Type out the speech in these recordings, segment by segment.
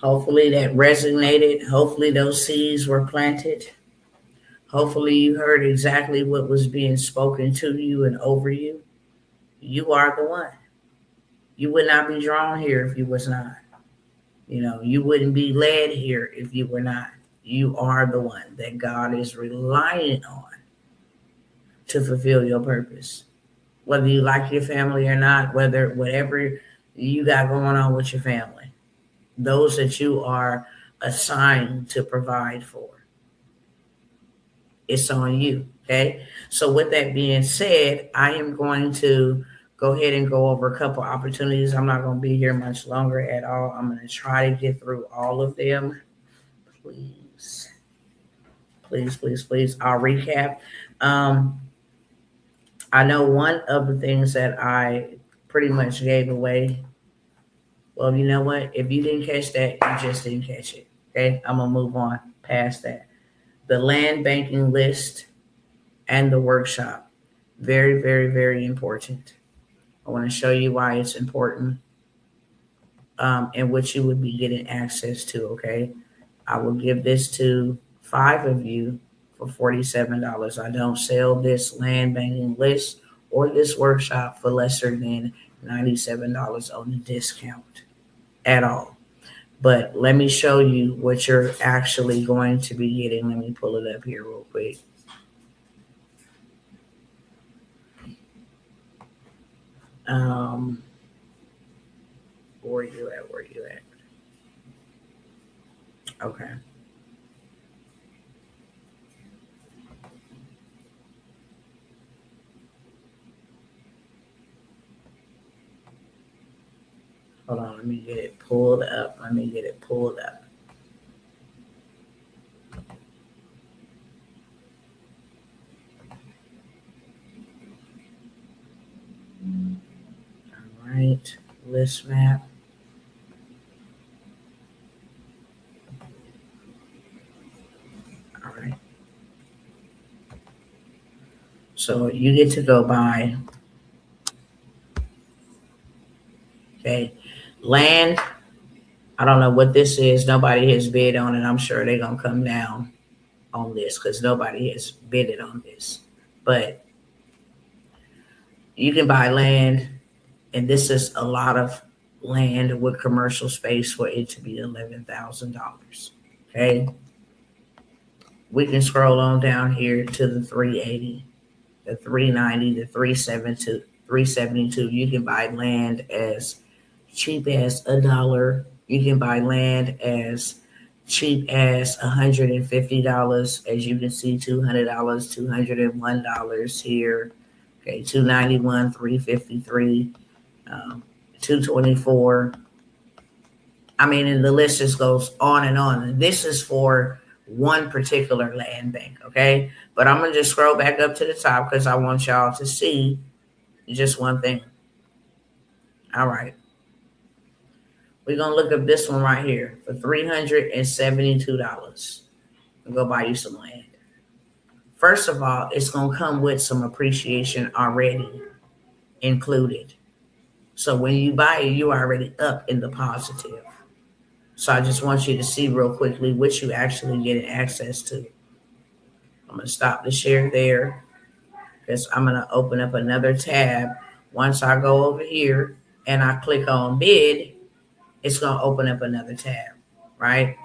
Hopefully that resonated. Hopefully those seeds were planted. Hopefully you heard exactly what was being spoken to you and over you. You are the one. You would not be drawn here if you was not. You wouldn't be led here if you were not. You are the one that God is relying on to fulfill your purpose. Whether you like your family or not, whatever you got going on with your family, those that you are assigned to provide for, it's on you. Okay. So with that being said, I am going to go ahead and go over a couple opportunities. I'm not going to be here much longer at all. I'm going to try to get through all of them. Please, please, please, please. I'll recap. Um, I know one of the things that I pretty much gave away. Well, you know what? If you didn't catch that, you just didn't catch it. Okay. I'm going to move on past that. The land banking list and the workshop. Very, very, very important. I want to show you why it's important, and what you would be getting access to. Okay. I will give this to 5 of you for $47. I don't sell this land banking list or this workshop for lesser than $97 on the discount at all. But let me show you what you're actually going to be getting. Let me pull it up here real quick. Where you at? Where you at? Okay. Hold on, let me get it pulled up. Let me get it pulled up. All right, list map. All right. So you get to go by, okay, land. I don't know what this is. Nobody has bid on it. I'm sure they're going to come down on this because nobody has bidded on this. But you can buy land, and this is a lot of land with commercial space for it to be $11,000. Okay. We can scroll on down here to the 380, the 390, the 372, 372. You can buy land as cheap as $1. You can buy land as cheap as $150. As you can see, $200, $201 here. Okay, 291, 353, 224. I mean, and the list just goes on and on. And this is for one particular land bank, okay? But I'm gonna just scroll back up to the top because I want y'all to see just one thing. All right. We're gonna look up this one right here for $372. And go buy you some land. First of all, it's gonna come with some appreciation already included. So when you buy it, you're already up in the positive. So I just want you to see real quickly what you actually getting access to. I'm going to stop the share there because I'm going to open up another tab. Once I go over here and I click on bid, it's going to open up another tab, right?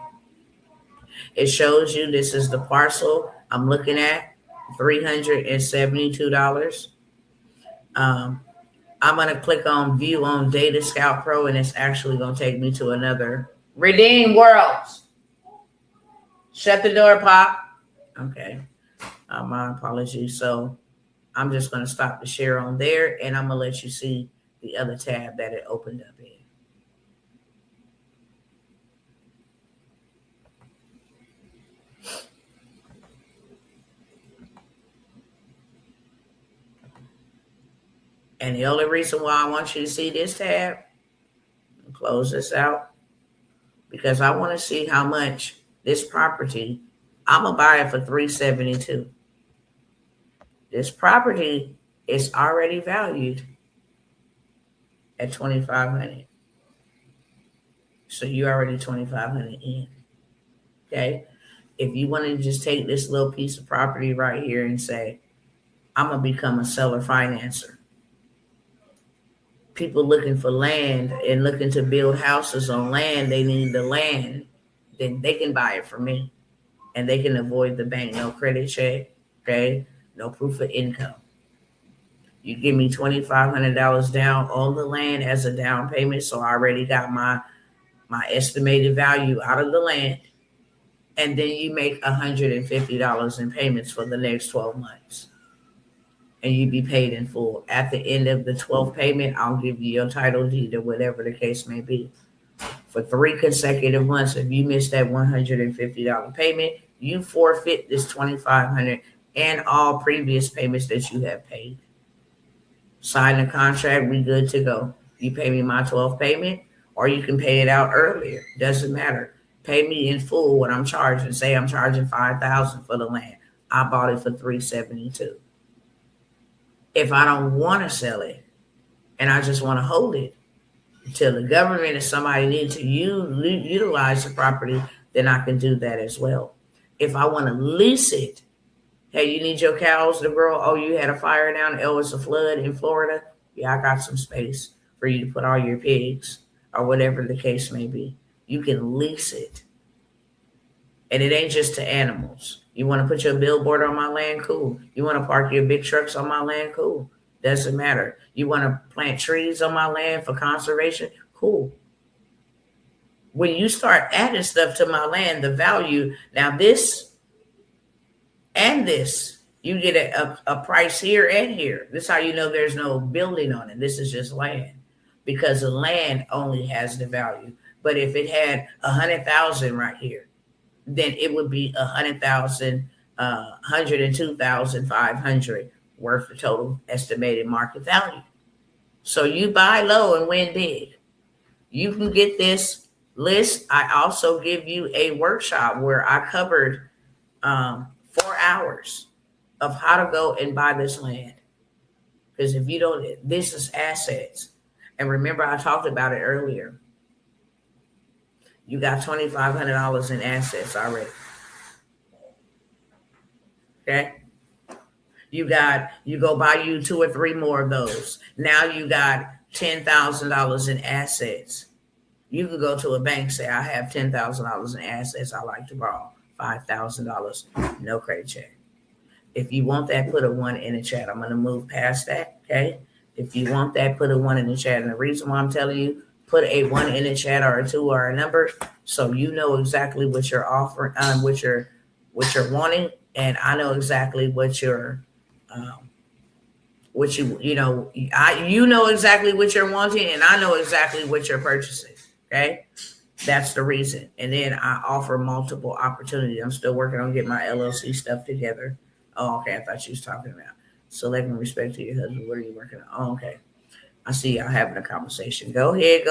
It shows you this is the parcel I'm looking at, $372. I'm going to click on view on Data Scout Pro, and it's actually going to take me to another Redeem Worlds. Shut the door, Pop. Okay. My apologies. So I'm just going to stop the share on there, and I'm going to let you see the other tab that it opened up in. And the only reason why I want you to see this tab, close this out, because I want to see how much this property, I'm going to buy it for $372. This property is already valued at $2,500. So you already 2,500 in. Okay. If you want to just take this little piece of property right here and say, I'm going to become a seller financer. People looking for land and looking to build houses on land, they need the land, then they can buy it from me and they can avoid the bank. No credit check, okay? No proof of income. You give me $2,500 down on the land as a down payment, so I already got my estimated value out of the land, and then you make $150 in payments for the next 12 months. And you be paid in full. At the end of the 12th payment, I'll give you your title deed or whatever the case may be. For 3 consecutive months, if you miss that $150 payment, you forfeit this $2,500 and all previous payments that you have paid. Sign the contract, we good to go. You pay me my 12th payment, or you can pay it out earlier. Doesn't matter. Pay me in full what I'm charging. Say I'm charging $5,000 for the land. I bought it for $372. If I don't want to sell it and I just want to hold it until the government or somebody needs to utilize the property, then I can do that as well. If I want to lease it, hey, you need your cows to grow? Oh, you had a fire down, oh, it's a flood in Florida? Yeah, I got some space for you to put all your pigs or whatever the case may be. You can lease it. And it ain't just to animals. You want to put your billboard on my land? Cool. You want to park your big trucks on my land? Cool. Doesn't matter. You want to plant trees on my land for conservation? Cool. When you start adding stuff to my land, the value, now this and this, you get a price here and here. This is how you know there's no building on it. This is just land, because the land only has the value. But if it had 100,000 right here, then it would be 100,000, 102,500 worth of total estimated market value. So you buy low and win big. You can get this list. I also give you a workshop where I covered 4 hours of how to go and buy this land. Because if you don't, this is assets. And remember, I talked about it earlier. You got $2,500 in assets already. Okay. You go buy you 2 or 3 more of those. Now you got $10,000 in assets. You could go to a bank, say, I have $10,000 in assets. I like to borrow $5,000. No credit check. If you want that, put a 1 in the chat. I'm going to move past that. Okay. If you want that, put a 1 in the chat. And the reason why I'm telling you, put a 1 in the chat or a 2 or a number, so you know exactly what you're offering, what you're wanting, and I know exactly what you're, you know exactly what you're wanting, and I know exactly what you're purchasing. Okay, that's the reason. And then I offer multiple opportunities. I'm still working on getting my LLC stuff together. Oh, okay. I thought you was talking about select and respect to your husband. What are you working on? Oh, okay. I see y'all having a conversation. Go ahead.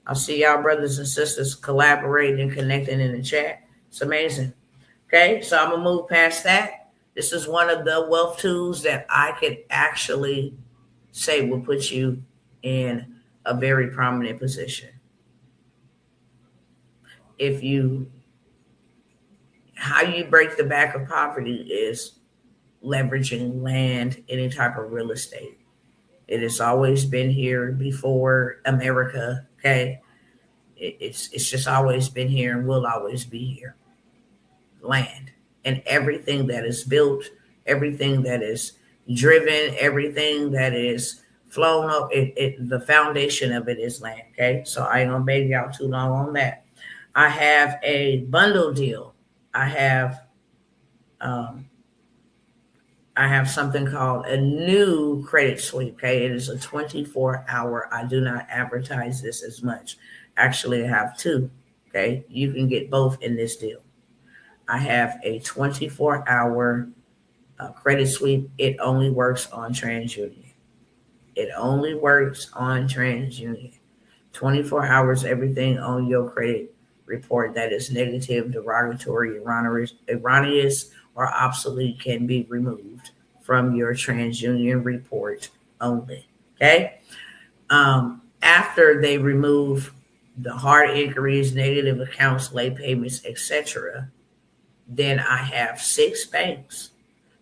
I see y'all brothers and sisters collaborating and connecting in the chat. It's amazing. Okay, so I'm going to move past that. This is one of the wealth tools that I could actually say will put you in a very prominent position. How you break the back of poverty is leveraging land, any type of real estate. It has always been here before America, okay? It's just always been here and will always be here. Land. And everything that is built, everything that is driven, everything that is flown up, the foundation of it is land, okay? So I ain't gonna beg y'all too long on that. I have a bundle deal. I have something called a new credit sweep. Okay, it is a 24-hour. I do not advertise this as much. Actually, I have 2. Okay, you can get both in this deal. I have a 24-hour credit sweep. It only works on TransUnion. 24 hours, everything on your credit report that is negative, derogatory, erroneous, or obsolete can be removed from your TransUnion report only. Okay. After they remove the hard inquiries, negative accounts, late payments, etc., then I have 6 banks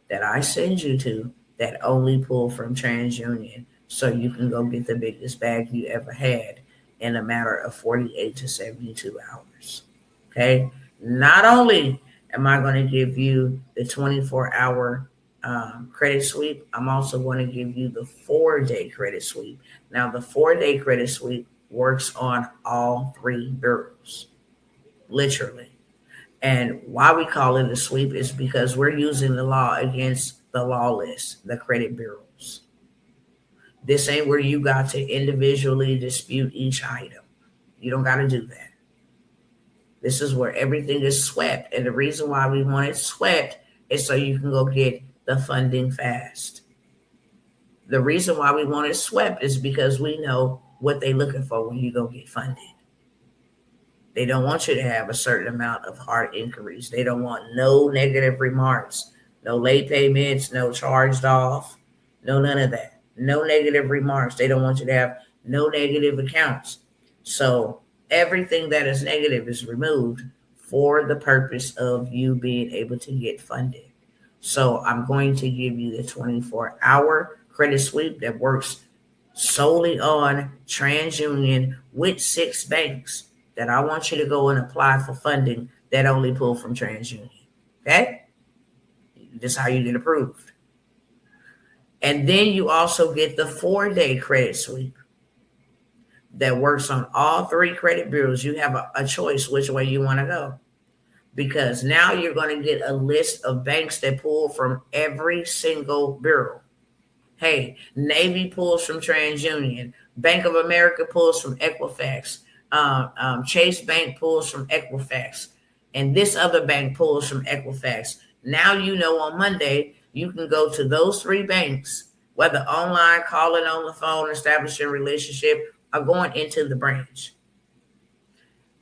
that I send you to that only pull from TransUnion, so you can go get the biggest bag you ever had in a matter of 48 to 72 hours. Okay? Not only am I going to give you the 24-hour credit sweep, I'm also going to give you the 4-day credit sweep. Now, the 4-day credit sweep works on all 3 bureaus, literally. And why we call it a sweep is because we're using the law against the lawless, the credit bureaus. This ain't where you got to individually dispute each item. You don't got to do that. This is where everything is swept. And the reason why we want it swept is so you can go get the funding fast. The reason why we want it swept is because we know what they're looking for when you go get funded. They don't want you to have a certain amount of hard inquiries. They don't want no negative remarks, no late payments, no charged off, no none of that. No negative remarks. They don't want you to have no negative accounts. So everything that is negative is removed for the purpose of you being able to get funded. So I'm going to give you the 24-hour credit sweep that works solely on TransUnion with 6 banks that I want you to go and apply for funding that only pull from TransUnion. Okay? This is how you get approved. And then you also get the 4-day credit sweep that works on all 3 credit bureaus. You have a choice which way you want to go, because now you're going to get a list of banks that pull from every single bureau. Hey, Navy pulls from TransUnion. Bank of America pulls from Equifax. Chase Bank pulls from Equifax, and this other bank pulls from Equifax. Now you know on Monday you can go to those 3 banks, whether online, calling on the phone, establishing a relationship, or going into the branch.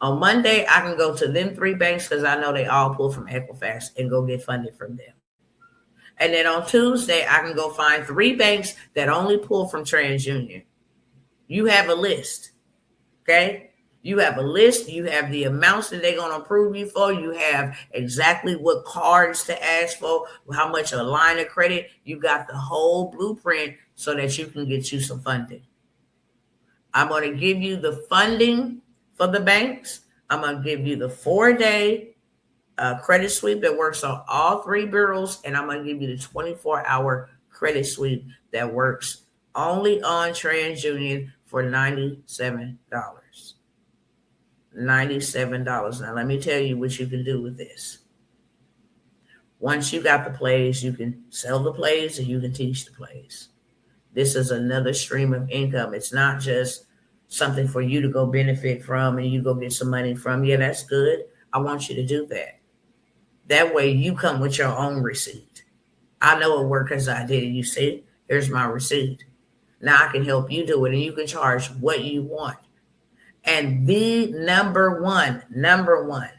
On Monday, I can go to them 3 banks because I know they all pull from Equifax and go get funded from them. And then on Tuesday, I can go find 3 banks that only pull from TransUnion. You have a list, okay? You have a list. You have the amounts that they're going to approve you for. You have exactly what cards to ask for, how much a line of credit. You got the whole blueprint so that you can get you some funding. I'm going to give you the funding for the banks. I'm going to give you the 4-day credit sweep that works on all 3 bureaus. And I'm going to give you the 24-hour credit sweep that works only on TransUnion for $97. $97. Now, let me tell you what you can do with this. Once you got the plays, you can sell the plays and you can teach the plays. This is another stream of income. It's not just something for you to go benefit from and you go get some money from. Yeah, that's good. I want you to do that. That way you come with your own receipt. I know it worked because I did it. You see, here's my receipt. Now I can help you do it and you can charge what you want. And the number one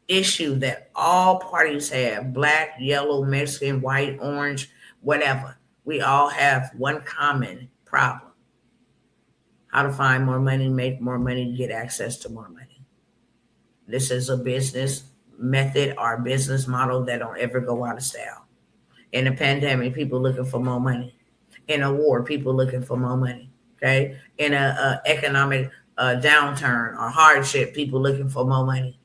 issue that all parties have, black, yellow, Mexican, white, orange, whatever, we all have one common problem: how to find more money, make more money, get access to more money. This is a business method or business model that don't ever go out of style. In a pandemic, people looking for more money. In a war, people looking for more money. Okay. In a economic downturn or hardship, people looking for more money.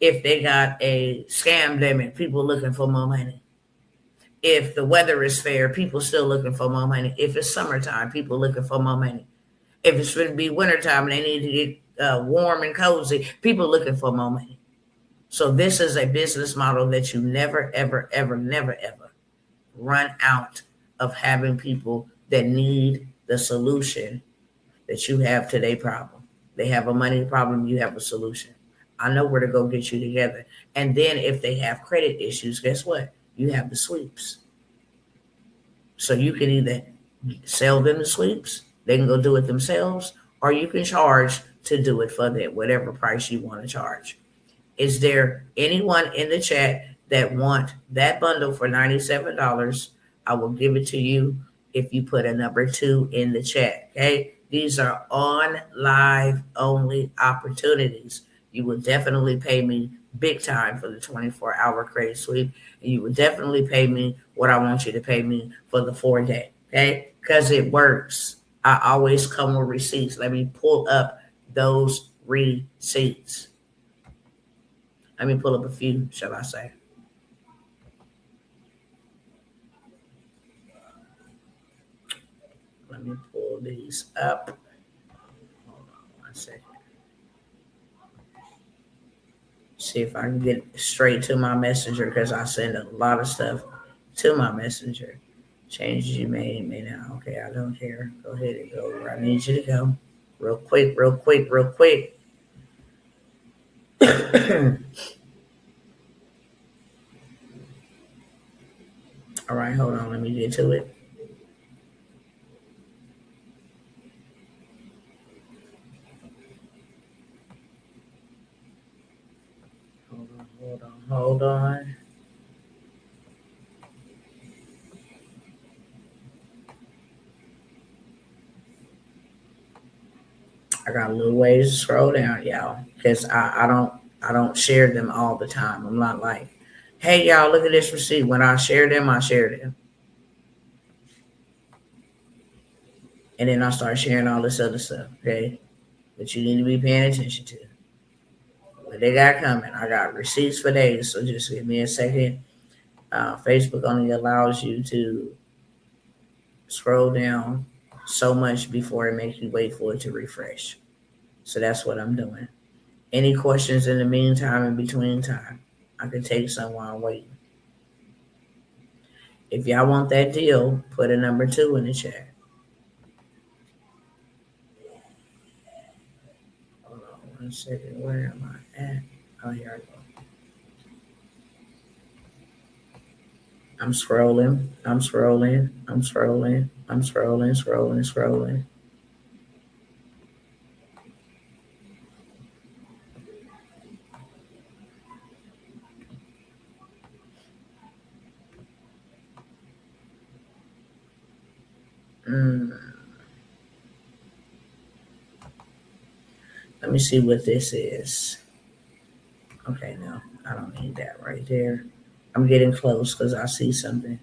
If they got a scam limit, people looking for more money. If the weather is fair, people still looking for more money. If it's summertime, people looking for more money. If it's going to be wintertime and they need to get warm and cozy, people looking for more money. So this is a business model that you never, ever, ever, never, ever run out of having people that need the solution that you have to their problem. They have a money problem, you have a solution. I know where to go get you together. And then if they have credit issues, guess what? You have the sweeps. So you can either sell them the sweeps, they can go do it themselves, or you can charge to do it for them, whatever price you want to charge. Is there anyone in the chat that want that bundle for $97? I will give it to you if you put a number 2 in the chat. Okay. These are on live only opportunities. You will definitely pay me big time for the 24-hour credit sweep. And you will definitely pay me what I want you to pay me for the 4-day. Okay? Because it works. I always come with receipts. Let me pull up those receipts. Let me pull up a few, shall I say. Let me pull these up. Hold on 1 second. See if I can get straight to my messenger because I send a lot of stuff to my messenger. Changes you made, may not. Okay, I don't care. Go ahead and go where I need you to go. Real quick, real quick, real quick. All right, hold on. Let me get to it. Hold on. I got a little ways to scroll down, y'all, because I don't share them all the time. I'm not like, hey, y'all, look at this receipt. When I share them, I share them. And then I start sharing all this other stuff, okay? But you need to be paying attention to. What they got coming. I got receipts for days, so just give me a second. Facebook only allows you to scroll down so much before it makes you wait for it to refresh. So that's what I'm doing. Any questions in the meantime, in between time, I can take some while I'm waiting. If y'all want that deal, put a number 2 in the chat. Hold on 1 second. Where am I at? Oh, here I go. I'm scrolling. Let me see what this is. Okay, no, I don't need that right there. I'm getting close because I see something.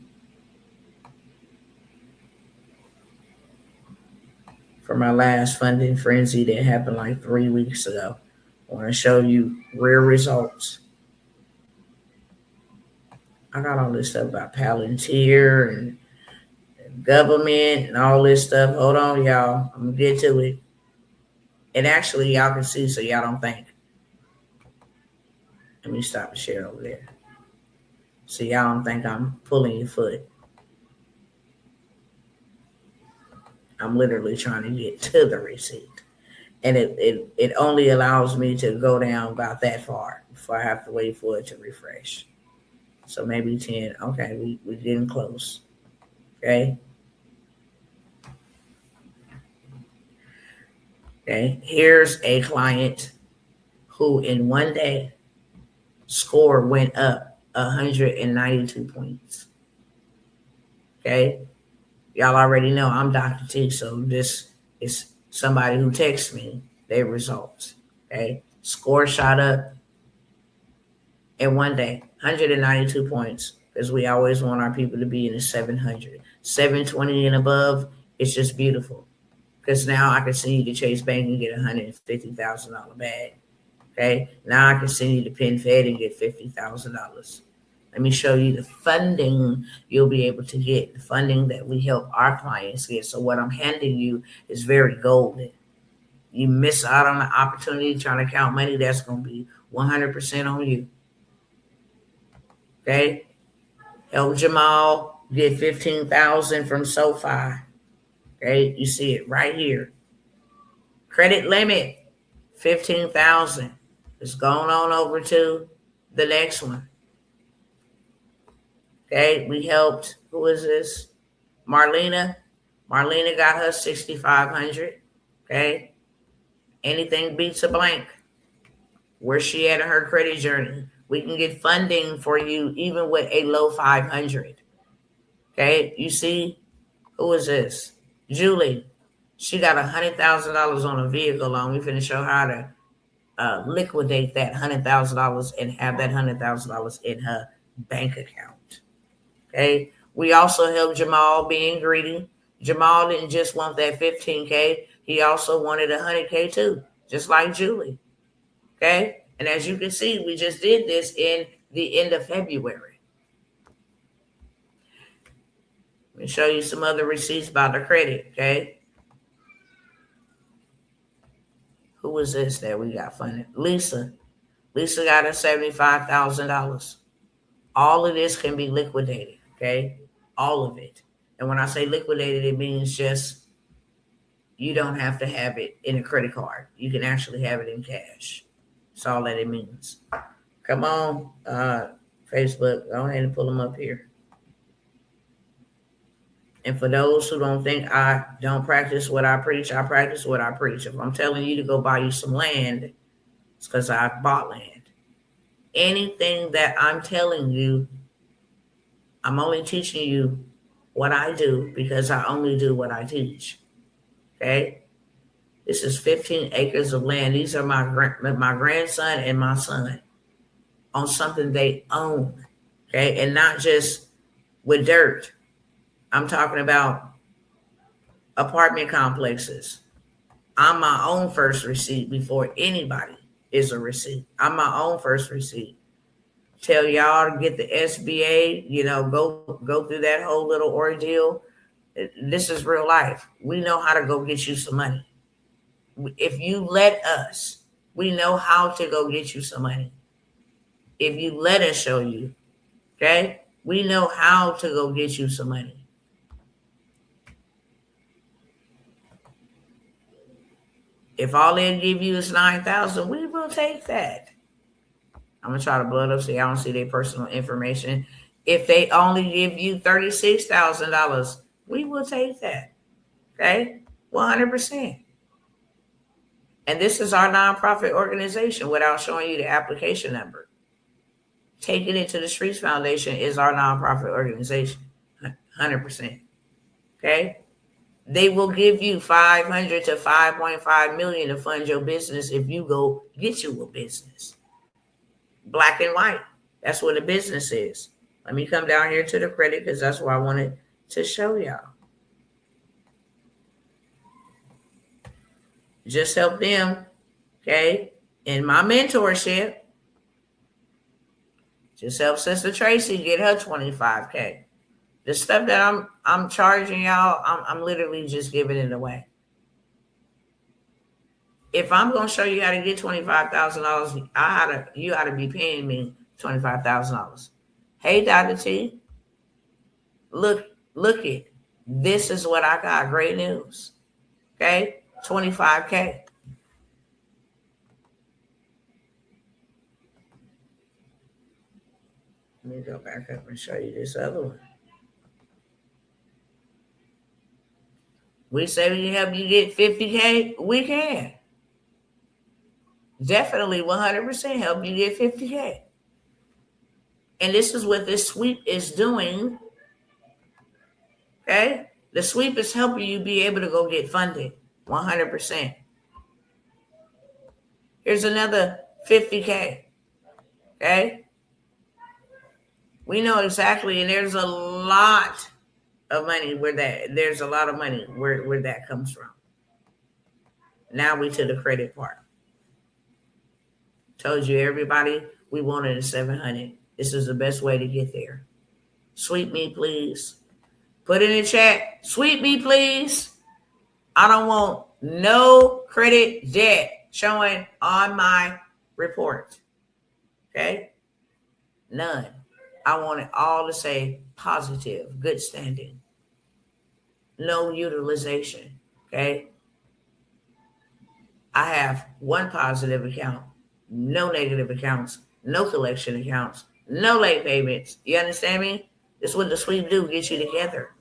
For my last funding frenzy that happened like 3 weeks ago, I want to show you real results. I got all this stuff about Palantir and government and all this stuff. Hold on, y'all. I'm going to get to it. And actually, y'all can see so y'all don't think. Let me stop the share over there. So y'all don't think I'm pulling your foot. I'm literally trying to get to the receipt. And it only allows me to go down about that far before I have to wait for it to refresh. So maybe 10. Okay, we're getting close. Okay. Okay. Here's a client who in 1 day score went up 192 points. Okay. Y'all already know I'm Dr. T, so this is somebody who texts me their results. Okay. Score shot up in 1 day, 192 points, because we always want our people to be in the 700. 720 and above, it's just beautiful. Because now I can send you to Chase Bank and get a $150,000 bag. Okay. Now I can send you to PenFed and get $50,000. Let me show you the funding you'll be able to get, the funding that we help our clients get. So what I'm handing you is very golden. You miss out on the opportunity trying to count money, that's going to be 100% on you. Okay. Help Jamal get 15,000 from SoFi. Okay. You see it right here. Credit limit, 15,000. It's going on over to the next one. Okay. We helped, who is this? Marlena. Marlena got her 6,500. Okay. Anything beats a blank. Where's she at in her credit journey? We can get funding for you even with a low 500. Okay. You see, who is this? Julie. She got $100,000 on a vehicle loan. We finna show her how to liquidate that $100,000 and have that $100,000 in her bank account. Okay. We also helped Jamal being greedy. Jamal didn't just want that 15K. He also wanted 100K too, just like Julie. Okay. And as you can see, we just did this in the end of February. Let me show you some other receipts by the credit. Okay. Who was this that we got funded? Lisa. Lisa got her $75,000. All of this can be liquidated. Okay. All of it. And when I say liquidated, it means just you don't have to have it in a credit card. You can actually have it in cash. That's all that it means. Come on, Facebook. Go ahead and pull them up here. And for those who don't think I don't practice what I preach, I practice what I preach. If I'm telling you to go buy you some land, it's because I've bought land. Anything that I'm telling you, I'm only teaching you what I do because I only do what I teach. Okay? This is 15 acres of land. These are my grandson and my son on something they own. Okay? And not just with dirt. I'm talking about apartment complexes. I'm my own first receipt before anybody is a receipt. I'm my own first receipt. Tell y'all to get the SBA, go through that whole little ordeal. This is real life. We know how to go get you some money. If you let us, we know how to go get you some money. If you let us show you, okay, we know how to go get you some money. If all they'll give you is $9,000, we will take that. I'm gonna try to blow it up so y'all don't see their personal information. If they only give you $36,000, we will take that. Okay, 100%. And this is our nonprofit organization without showing you the application number. Taking It to the Streets Foundation is our nonprofit organization, 100%. Okay. They will give you $500 to $5.5 million to fund your business if you go get you a business. Black and white. That's what a business is. Let me come down here to the credit because that's what I wanted to show y'all. Just help them, okay? In my mentorship, just help Sister Tracy get her 25K. The stuff that I'm charging y'all, I'm literally just giving it away. If I'm gonna show you how to get $25,000, you ought to be paying me $25,000. Hey, Dr. T, look it. This is what I got. Great news. Okay, 25K. Let me go back up and show you this other one. We say we can help you get 50K. We can. Definitely 100% help you get 50K. And this is what this sweep is doing. Okay? The sweep is helping you be able to go get funded 100%. Here's another 50K. Okay? We know exactly, and there's a lot of money where that comes from. Now we to the credit part. Told you everybody we wanted a 700. This is the best way to get there. Sweep me, please. Put in the chat. Sweep me, please. I don't want no credit debt showing on my report. Okay? None. I want it all to say positive, good standing. No utilization. Okay? I have one positive account, no negative accounts, no collection accounts, no late payments. You understand me? This is what the sweep do, get you together.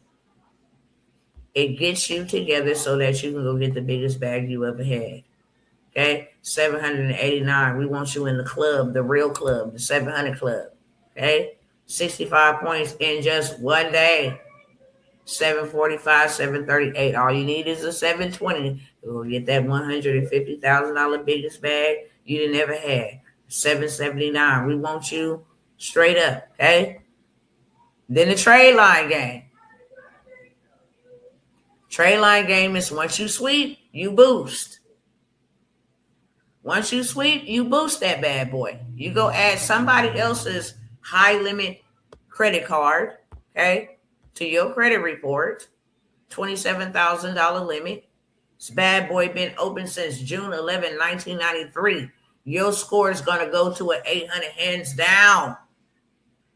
It gets you together so that you can go get the biggest bag you ever had. Okay? 789. We want you in the club, the real club, the 700 club. Okay? 65 points in just one day. 745, 738. All you need is a 720. You'll get that $150,000 biggest bag you didn't ever had. 779. We want you straight up, okay? Then the trade line game. Trade line game is once you sweep, you boost. Once you sweep, you boost that bad boy. You go add somebody else's high limit credit card, okay, to your credit report. $27,000 limit. This bad boy been open since June 11, 1993. Your score is going to go to an 800 hands down.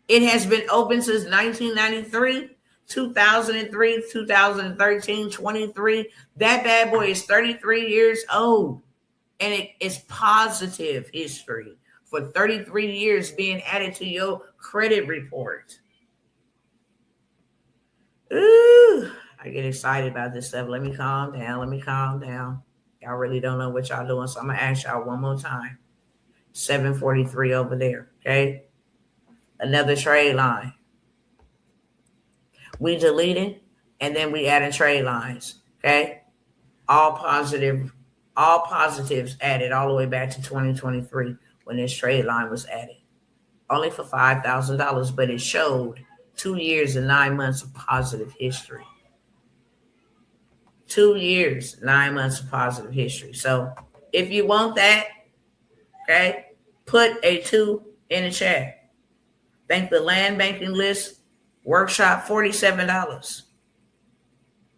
It has been open since 1993, 2003, 2013, 23. That bad boy is 33 years old. And it is positive history for 33 years being added to your credit report. Ooh, I get excited about this stuff. Let me calm down. Y'all really don't know what y'all doing, so I'm going to ask y'all one more time. 743 over there, okay? Another trade line. We deleted, and then we added trade lines, okay? All positives added all the way back to 2023 when this trade line was added. Only for $5,000, but it showed 2 years and 9 months of positive history. 2 years, 9 months of positive history. So if you want that, okay, put a 2 in the chat. Think the land banking list workshop, $47.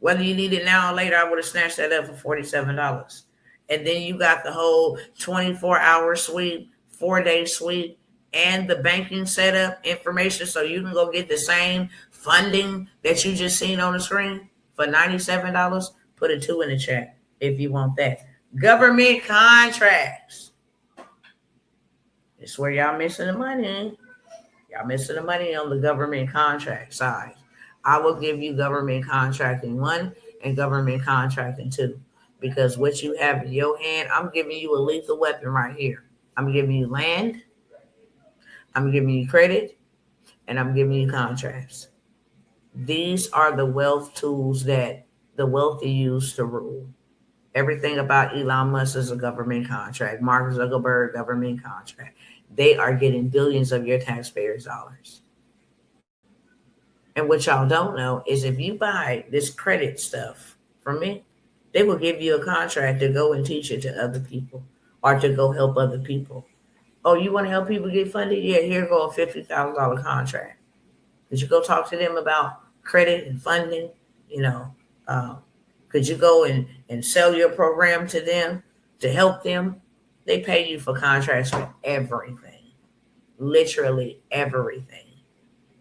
Whether you need it now or later, I would have snatched that up for $47. And then you got the whole 24-hour sweep, 4-day sweep, and the banking setup information so you can go get the same funding that you just seen on the screen for $97. Put a 2 in the chat if you want that. Government contracts. It's where y'all missing the money. Y'all missing the money on the government contract side. I will give you government contracting 1 and government contracting 2. Because what you have in your hand, I'm giving you a lethal weapon right here. I'm giving you land, I'm giving you credit, and I'm giving you contracts. These are the wealth tools that the wealthy use to rule. Everything about Elon Musk is a government contract. Mark Zuckerberg, government contract. They are getting billions of your taxpayers' dollars. And what y'all don't know is if you buy this credit stuff from me, they will give you a contract to go and teach it to other people or to go help other people. Oh, you want to help people get funded? Yeah, here go a $50,000 contract. Could you go talk to them about credit and funding? Could you go and sell your program to them to help them? They pay you for contracts for everything, literally everything.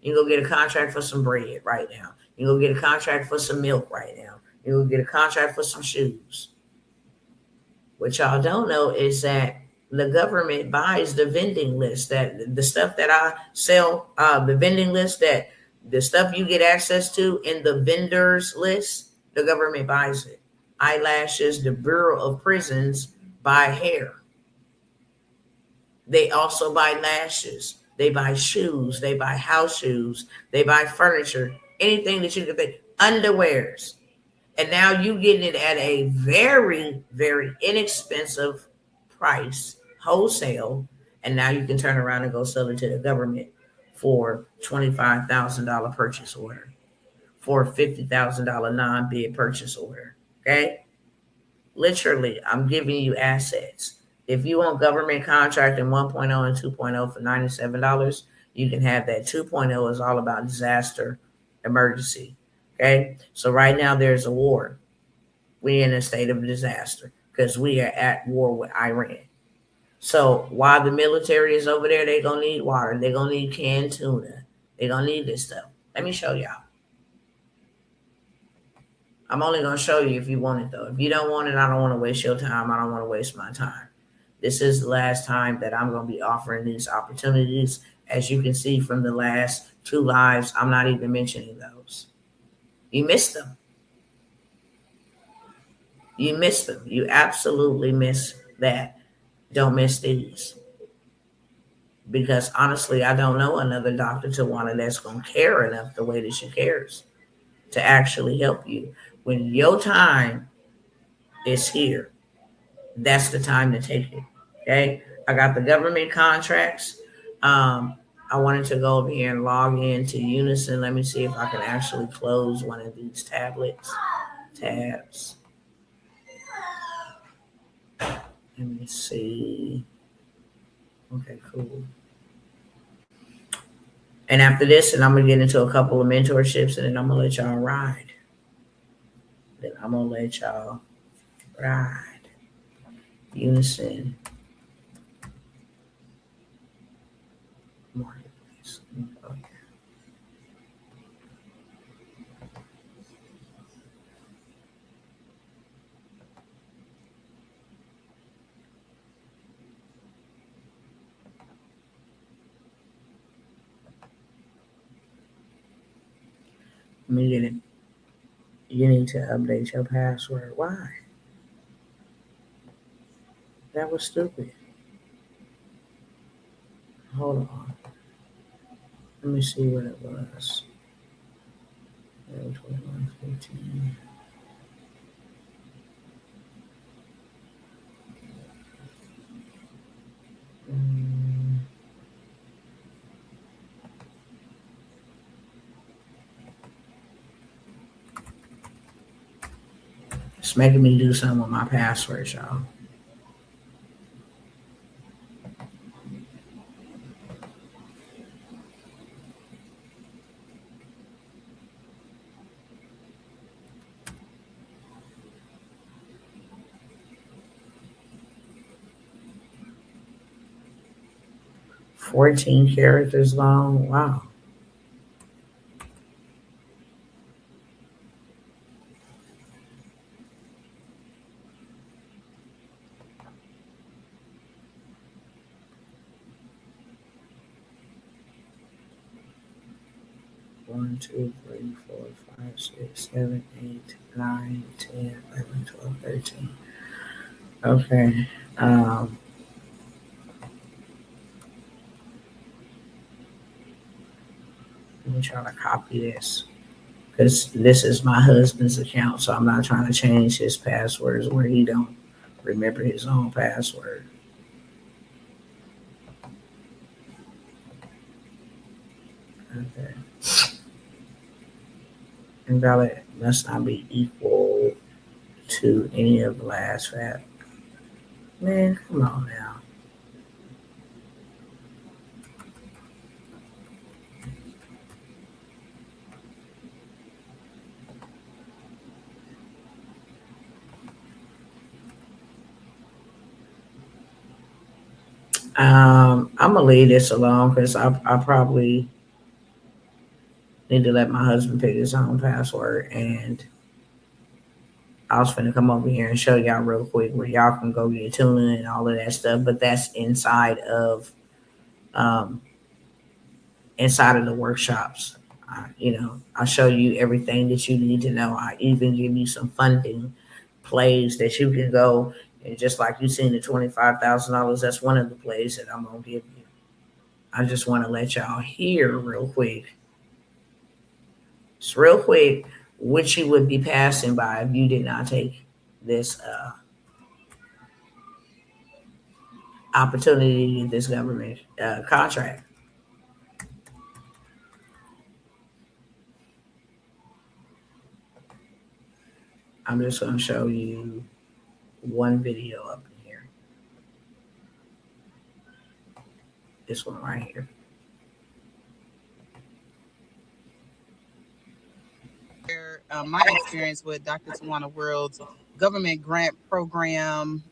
You can go get a contract for some bread right now. You can go get a contract for some milk right now. You will get a contract for some shoes. What y'all don't know is that the government buys the vending list, that the stuff that I sell, the vending list, that the stuff you get access to in the vendors list, the government buys it. Eyelashes, the Bureau of Prisons buy hair. They also buy lashes. They buy shoes. They buy house shoes. They buy furniture. Anything that you can think. Underwears. And now you getting it at a very, very inexpensive price, wholesale. And now you can turn around and go sell it to the government for $25,000 purchase order, for a $50,000 non-bid purchase order. Okay? Literally, I'm giving you assets. If you want government contracting 1.0 and 2.0 for $97, you can have that. 2.0 is all about disaster emergency. Okay, so right now there's a war. We're in a state of disaster because we are at war with Iran. So while the military is over there, they're going to need water. They're going to need canned tuna. They're going to need this stuff. Let me show y'all. I'm only going to show you if you want it, though. If you don't want it, I don't want to waste your time. I don't want to waste my time. This is the last time that I'm going to be offering these opportunities. As you can see from the last 2 lives, I'm not even mentioning those. You missed them. You missed them. You absolutely miss that. Don't miss these. Because honestly, I don't know another Dr. Tawana that's going to care enough the way that she cares. to actually help you. When your time is here, that's the time to take it. Okay. I got the government contracts. I wanted to go over here and log into Unison. Let me see if I can actually close one of these tabs. Let me see. Okay, cool. And after this, and I'm gonna get into a couple of mentorships, and then I'm gonna let y'all ride. Unison Marketplace. Oh, yeah. Let me get it. You need to update your password. Why? That was stupid. Hold on. Let me see what it was. 2115. It's making me do something with my passwords, y'all. $14 characters long. Wow. One, 2, 3, 4, 5, 6, 7, 8, 9, 10, 11, 12, 13. Okay. Let me try to copy this because this is my husband's account, so I'm not trying to change his passwords where he don't remember his own password. Okay. Invalid must not be equal to any of the last fat. Man, come on now. I'm gonna leave this alone because I probably need to let my husband pick his own password, and I was finna come over here and show y'all real quick where y'all can go get tuna and all of that stuff, but that's um, inside of the workshops. I show you everything that you need to know. I even give you some funding plays that you can go, and just like you seen the $25,000, that's one of the plays that I'm gonna give you. I just want to let y'all hear real quick, just real quick, what you would be passing by if you did not take this opportunity to get this government contract. I'm just going to show you one video up in here. This one right here. My experience with Dr. Tawana World's government grant program.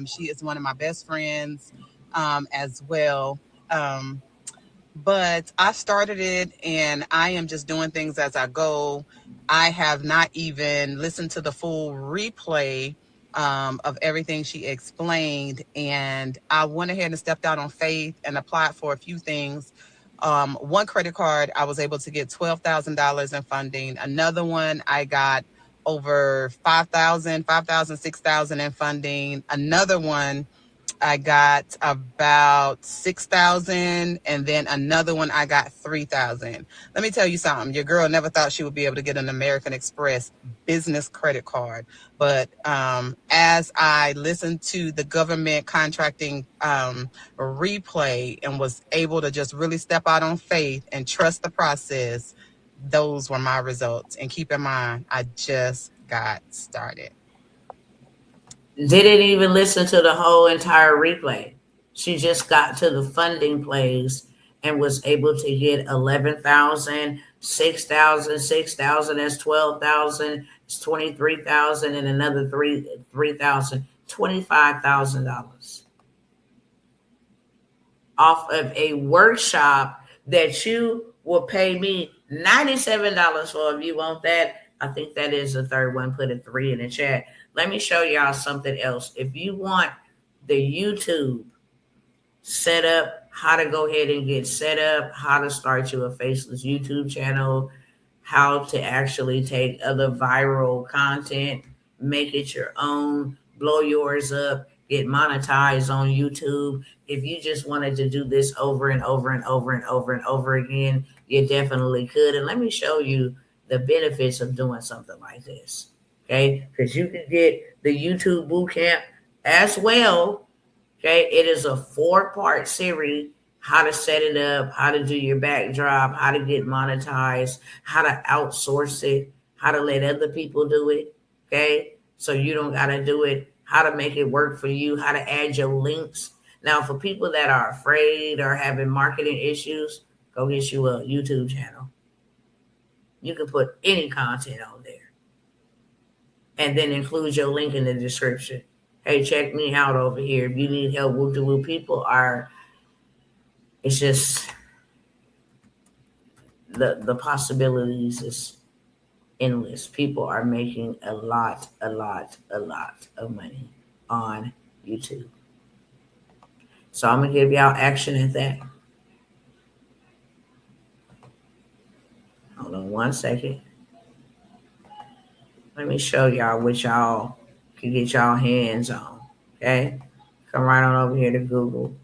She is one of my best friends as well. But I started it and I am just doing things as I go. I have not even listened to the full replay of everything she explained. And I went ahead and stepped out on faith and applied for a few things. One credit card, I was able to get $12,000 in funding. Another one, I got over 5,000, 6,000 in funding. Another one, I got about 6,000, and then another one I got 3,000. Let me tell you something. Your girl never thought she would be able to get an American Express business credit card, but as I listened to the government contracting replay and was able to just really step out on faith and trust the process, those were my results. And keep in mind, I just got started. Didn't even listen to the whole entire replay. She just got to the funding plays and was able to get 11,000, 6,000, 6,000. That's 12,000. It's 23,000 and another 3,000, $25,000 off of a workshop that you will pay me $97 for. If you want that, I think that is the third one. Put a 3 in the chat. Let me show y'all something else. If you want the YouTube set up, how to go ahead and get set up, how to start you a faceless YouTube channel, how to actually take other viral content, make it your own, blow yours up, get monetized on YouTube. If you just wanted to do this over and over and over and over and over again, you definitely could. And let me show you the benefits of doing something like this. Okay, because you can get the YouTube bootcamp as well. Okay, it is a 4-part series: how to set it up, how to do your backdrop, how to get monetized, how to outsource it, how to let other people do it. Okay, so you don't got to do it, how to make it work for you, how to add your links. Now, for people that are afraid or having marketing issues, go get you a YouTube channel. You can put any content on there and then include your link in the description. Hey, check me out over here. If you need help, woo people are, it's just the possibilities is endless. People are making a lot of money on YouTube. So I'm gonna give y'all action at that. Hold on one second. Let me show y'all what y'all can get y'all hands on. Okay? Come right on over here to Google.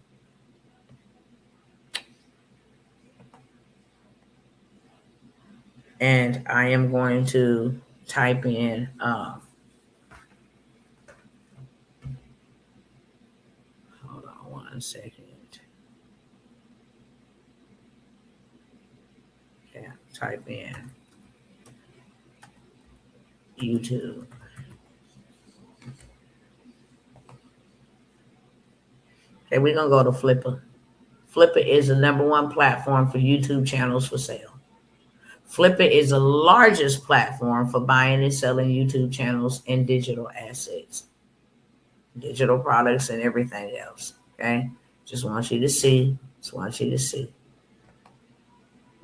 And I am going to type in hold on one second. Yeah, type in YouTube. Okay, we're gonna go to Flipper. Flipper is the #1 platform for YouTube channels for sale. Flipper is the largest platform for buying and selling YouTube channels and digital assets, digital products, and everything else. Okay, just want you to see.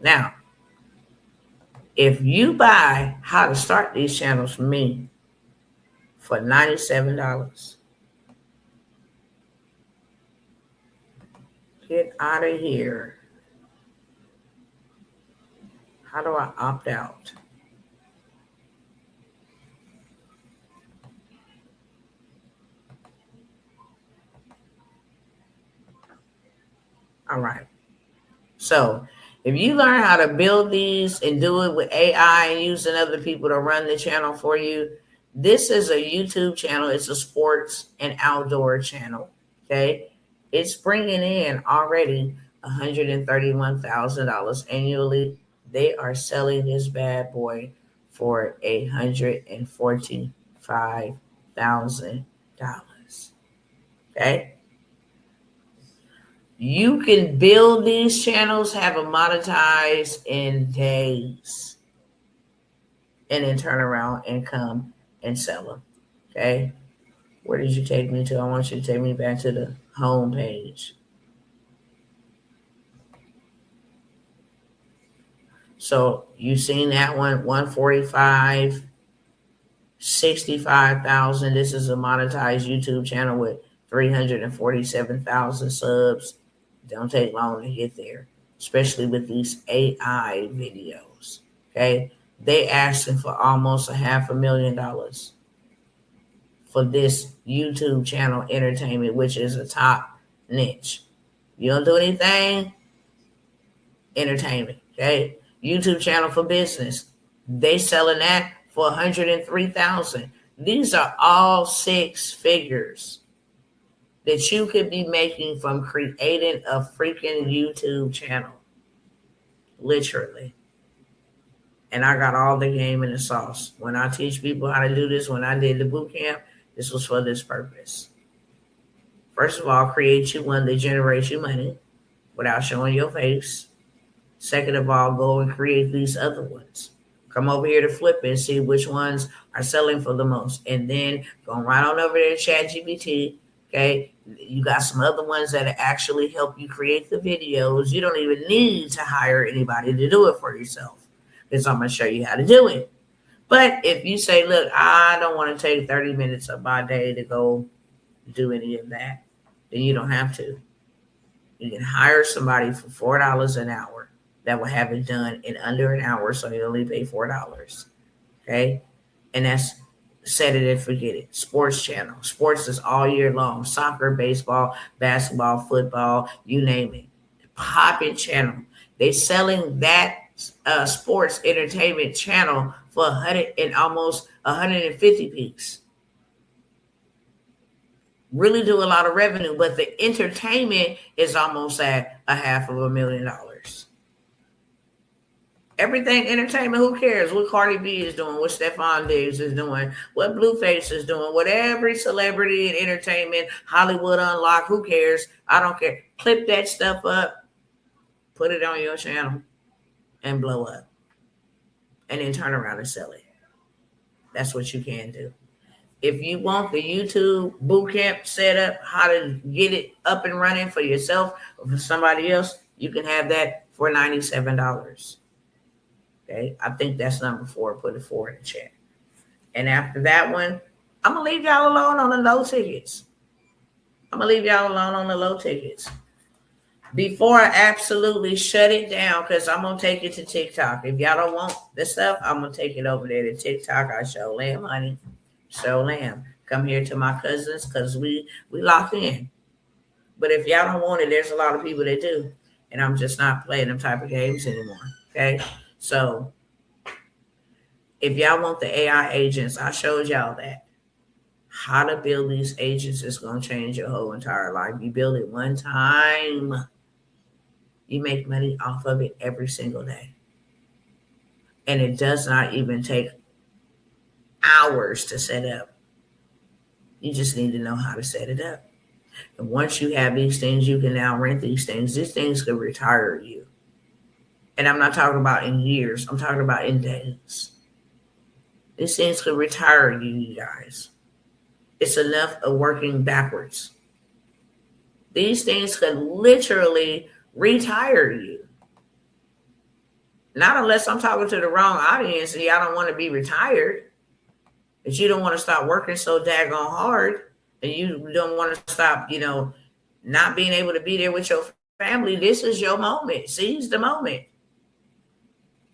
Now, if you buy How to Start These Channels from me for $97, get out of here. How do I opt out? All right. So if you learn how to build these and do it with AI and using other people to run the channel for you, this is a YouTube channel. It's a sports and outdoor channel. Okay. It's bringing in already $131,000 annually. They are selling this bad boy for $145,000. Okay. You can build these channels, have them monetized in days, and then turn around and come and sell them. Okay. Where did you take me to? I want you to take me back to the home page. So you seen that one, 145, 65,000. This is a monetized YouTube channel with 347,000 subs. Don't take long to get there, especially with these AI videos. Okay. They asking for almost $500,000 for this YouTube channel entertainment, which is a top niche. You don't do anything, entertainment, okay? YouTube channel for business. They selling that for 103,000. These are all six figures that you could be making from creating a freaking YouTube channel. Literally. And I got all the game in the sauce. When I teach people how to do this, when I did the boot camp, this was for this purpose. First of all, create you one that generates you money without showing your face. Second of all, go and create these other ones. Come over here to Flip and see which ones are selling for the most. And then go right on over there to ChatGPT. Okay. You got some other ones that actually help you create the videos. You don't even need to hire anybody to do it for yourself, because I'm going to show you how to do it. But if you say, look, I don't want to take 30 minutes of my day to go do any of that, then you don't have to. You can hire somebody for $4 an hour that will have it done in under an hour, so you only pay $4. Okay? And that's set it and forget it. Sports channel. Sports is all year long. Soccer, baseball, basketball, football, you name it. Popping channel. They selling that sports entertainment channel for 100 and almost 150 piece. Really do a lot of revenue, but the entertainment is almost at $500,000. Everything entertainment, who cares what Cardi B is doing, what Stephon Diggs is doing, what Blueface is doing, what every celebrity in entertainment, Hollywood Unlocked, who cares? I don't care. Clip that stuff up, put it on your channel, and blow up. And then turn around and sell it. That's what you can do. If you want the YouTube bootcamp set up, how to get it up and running for yourself or for somebody else, you can have that for $97. Okay, I think that's number 4. Put it 4 in the chat. And after that one, I'm going to leave y'all alone on the low tickets. Before I absolutely shut it down, because I'm going to take it to TikTok. If y'all don't want this stuff, I'm going to take it over there to TikTok. I show lamb, honey. Show lamb. Come here to my cousins, because we locked in. But if y'all don't want it, there's a lot of people that do. And I'm just not playing them type of games anymore. Okay? So if y'all want the AI agents, I showed y'all that. How to build these agents is going to change your whole entire life. You build it one time, you make money off of it every single day. And it does not even take hours to set up. You just need to know how to set it up. And once you have these things, you can now rent these things. These things could retire you. And I'm not talking about in years. I'm talking about in days. These things could retire you, you guys. It's enough of working backwards. These things could literally retire you. Not unless I'm talking to the wrong audience and y'all don't want to be retired. But you don't want to stop working so daggone hard. And you don't want to stop, not being able to be there with your family. This is your moment. Seize the moment.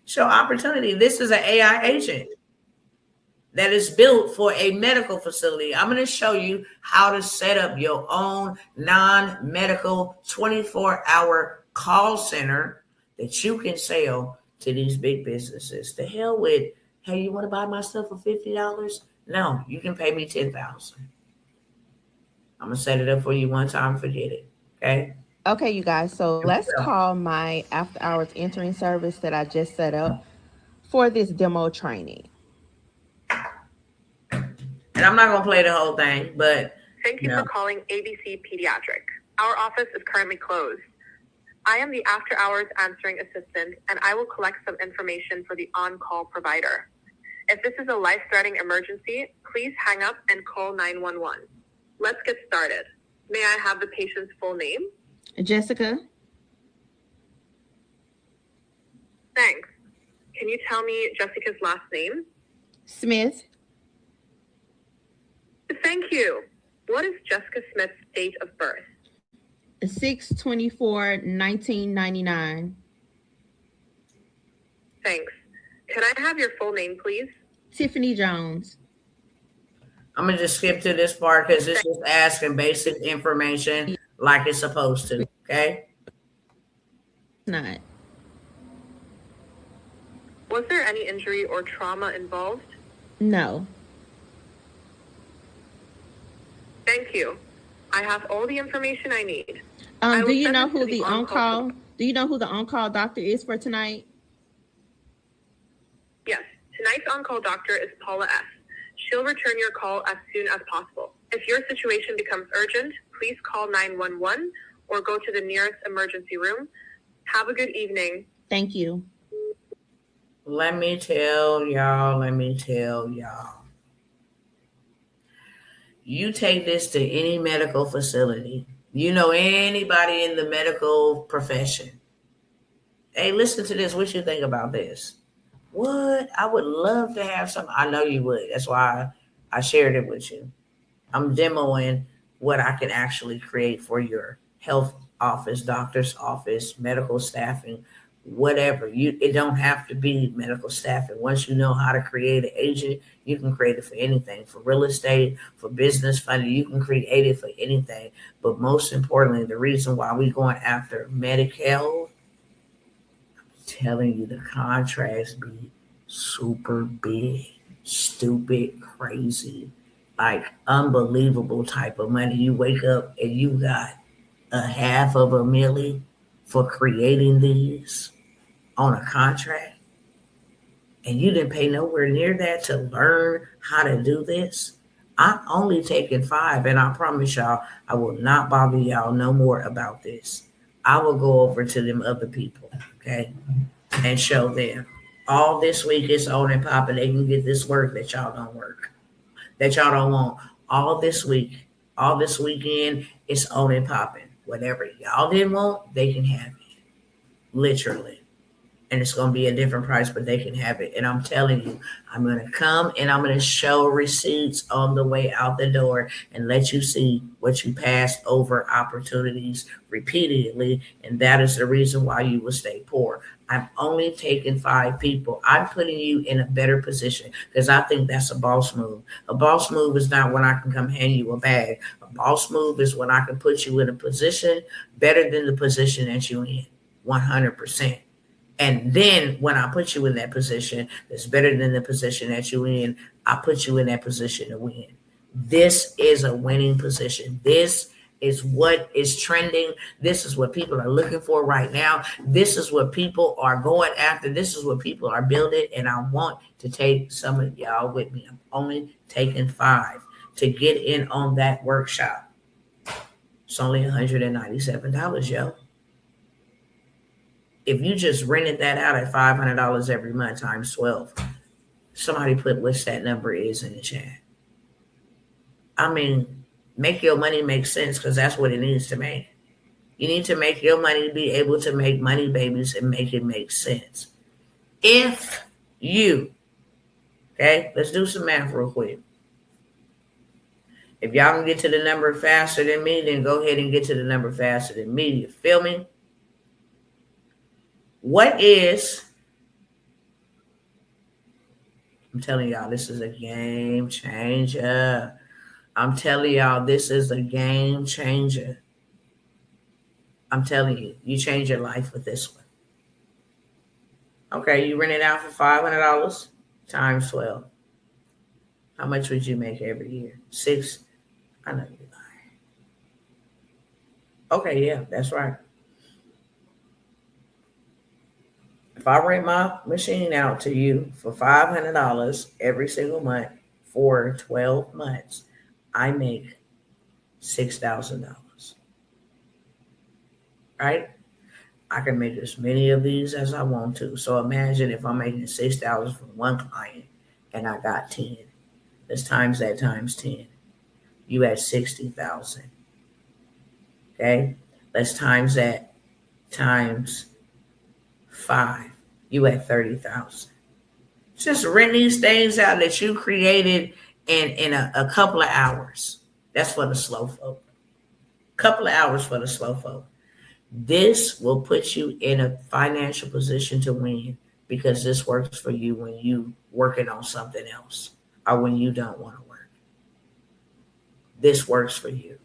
Show opportunity. This is an AI agent that is built for a medical facility. I'm going to show you how to set up your own non-medical 24-hour call center that you can sell to these big businesses. The hell with, hey, you want to buy my stuff for $50? No, you can pay me $10,000. I'm going to set it up for you one time, forget it. Okay? Okay, you guys, so let's call my after hours entering service that I just set up for this demo training. And I'm not going to play the whole thing, but... Thank you for calling ABC Pediatric. Our office is currently closed. I am the after hours answering assistant, and I will collect some information for the on-call provider. If this is a life-threatening emergency, please hang up and call 911. Let's get started. May I have the patient's full name? Jessica. Thanks. Can you tell me Jessica's last name? Smith. Thank you. What is Jessica Smith's date of birth? 6/24/1999. Thanks. Can I have your full name, please? Tiffany Jones. I'm gonna just skip to this part because it's just asking basic information like it's supposed to. Okay. Not. Was there any injury or trauma involved? No. Thank you. I have all the information I need. Do you know who the on-call? Do you know who the on-call doctor is for tonight? Yes, tonight's on-call doctor is Paula S. She'll return your call as soon as possible. If your situation becomes urgent, please call 911 or go to the nearest emergency room. Have a good evening. Thank you. Let me tell y'all. You take this to any medical facility. You know anybody in the medical profession. Hey, listen to this. What you think about this? What? I would love to have some. I know you would. That's why I shared it with you. I'm demoing what I can actually create for your health office, doctor's office, medical staffing, whatever. It don't have to be medical staffing. Once you know how to create an agent, you can create it for anything, for real estate, for business funding. You can create it for anything. But most importantly, the reason why we're going after Medi-Cal, telling you the contracts be super big, stupid, crazy, like unbelievable type of money. You wake up and you got $500,000 for creating these on a contract, and you didn't pay nowhere near that to learn how to do this. I'm only taking 5, and I promise y'all I will not bother y'all no more about this. I will go over to them other people, okay, and show them all this week it's on and popping. They can get this work that y'all don't work, that y'all don't want. All this week, all this weekend, it's on and popping. Whatever y'all didn't want, they can have it. Literally. And it's going to be a different price, but they can have it. And I'm telling you, I'm going to come and I'm going to show receipts on the way out the door and let you see what you passed over opportunities repeatedly. And that is the reason why you will stay poor. I'm only taking 5 people. I'm putting you in a better position because I think that's a boss move. A boss move is not when I can come hand you a bag. A boss move is when I can put you in a position better than the position that you're in, 100%. And then when I put you in that position that's better than the position that you're in, I put you in that position to win. This is a winning position. This is what is trending. This is what people are looking for right now. This is what people are going after. This is what people are building. And I want to take some of y'all with me. I'm only taking 5 to get in on that workshop. It's only $197, yo. If you just rented that out at $500 every month times 12, somebody put what that number is in the chat. I mean, make your money make sense because that's what it needs to make. You need to make your money be able to make money babies and make it make sense. If you, okay, let's do some math real quick. If y'all can get to the number faster than me, then go ahead and get to the number faster than me. You feel me? What is, I'm telling y'all, this is a game changer. I'm telling y'all, this is a game changer. I'm telling you, you change your life with this one. Okay, you rent it out for $500 times 12. How much would you make every year? 6? I know you're lying. Okay, yeah, that's right. If I rent my machine out to you for $500 every single month for 12 months, I make $6,000. Right? I can make as many of these as I want to. So imagine if I'm making $6,000 from one client and I got 10. Let's times that times 10. You at 60,000. Okay? Let's times that times 5. You at 30,000. Just rent these things out that you created in a couple of hours. That's for the slow folk. Couple of hours for the slow folk. This will put you in a financial position to win because this works for you when you working on something else or when you don't want to work. this works for you.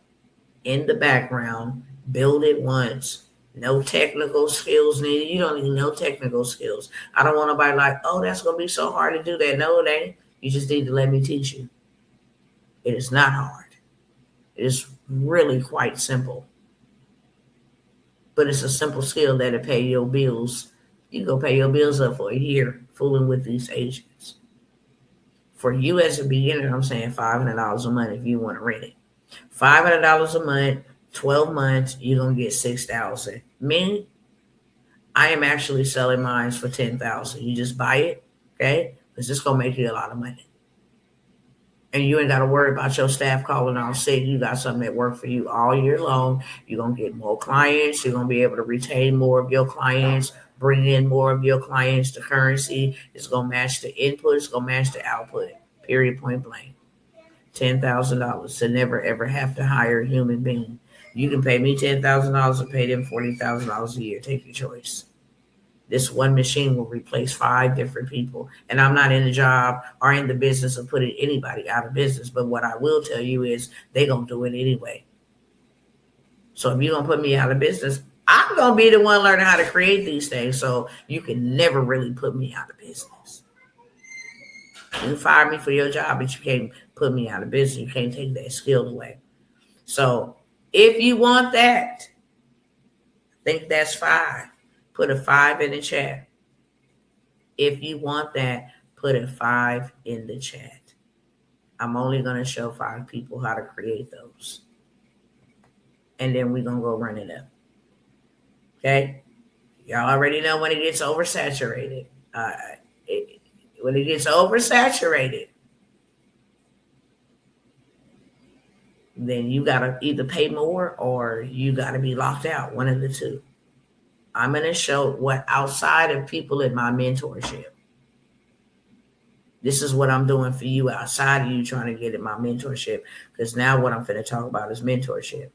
In the background, build it once. No technical skills needed. You don't need no technical skills. I don't want nobody like, oh, that's going to be so hard to do that. No, it ain't. You just need to let me teach you. It is not hard. It is really quite simple. But it's a simple skill that'll pay your bills. You go pay your bills up for a year fooling with these agents. For you as a beginner, I'm saying $500 a month if you want to rent it. $500 a month, 12 months, you're going to get $6,000. Me, I am actually selling mine for $10,000. You just buy it, okay? Because it's going to make you a lot of money. And you ain't got to worry about your staff calling out sick. You got something that works for you all year long. You're going to get more clients. You're going to be able to retain more of your clients, bring in more of your clients. The currency is going to match the input. It's going to match the output, period, point blank. $10,000 to never, ever have to hire a human being. You can pay me $10,000 or pay them $40,000 a year. Take your choice. This one machine will replace 5 different people. And I'm not in the job or in the business of putting anybody out of business. But what I will tell you is they're going to do it anyway. So if you're going to put me out of business, I'm going to be the one learning how to create these things. So you can never really put me out of business. You can fire me for your job, but you can't put me out of business. You can't take that skill away. So if you want that, I think that's 5. Put a 5 in the chat. If you want that, put a 5 in the chat. I'm only going to show 5 people how to create those. And then we're going to go run it up. Okay? Y'all already know when it gets oversaturated. When it gets oversaturated, then you got to either pay more or you got to be locked out. One of the two. I'm going to show what outside of people in my mentorship. This is what I'm doing for you outside of you trying to get in my mentorship. Because now what I'm going to talk about is mentorship.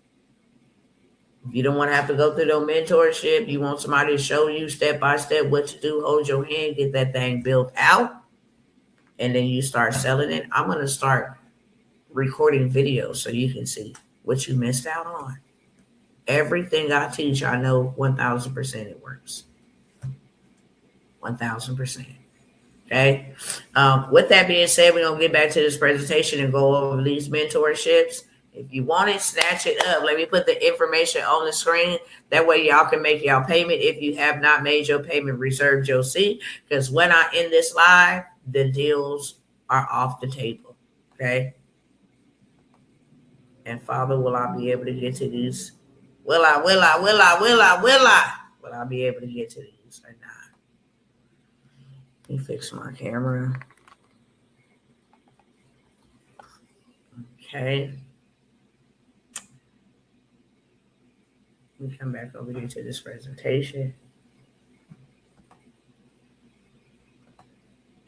If you don't want to have to go through no mentorship, you want somebody to show you step by step what to do, hold your hand, get that thing built out, and then you start selling it. I'm going to start recording videos so you can see what you missed out on. Everything I teach, I know 1,000% it works. 1,000%. Okay. With that being said, we're going to get back to this presentation and go over these mentorships. If you want it, snatch it up. Let me put the information on the screen. That way y'all can make y'all payment. If you have not made your payment, reserved your seat. Because when I end this live, the deals are off the table. Okay. And Father, will I be able to get to these? Will I be able to get to these or not? Let me fix my camera. Okay. Let me come back over here to this presentation.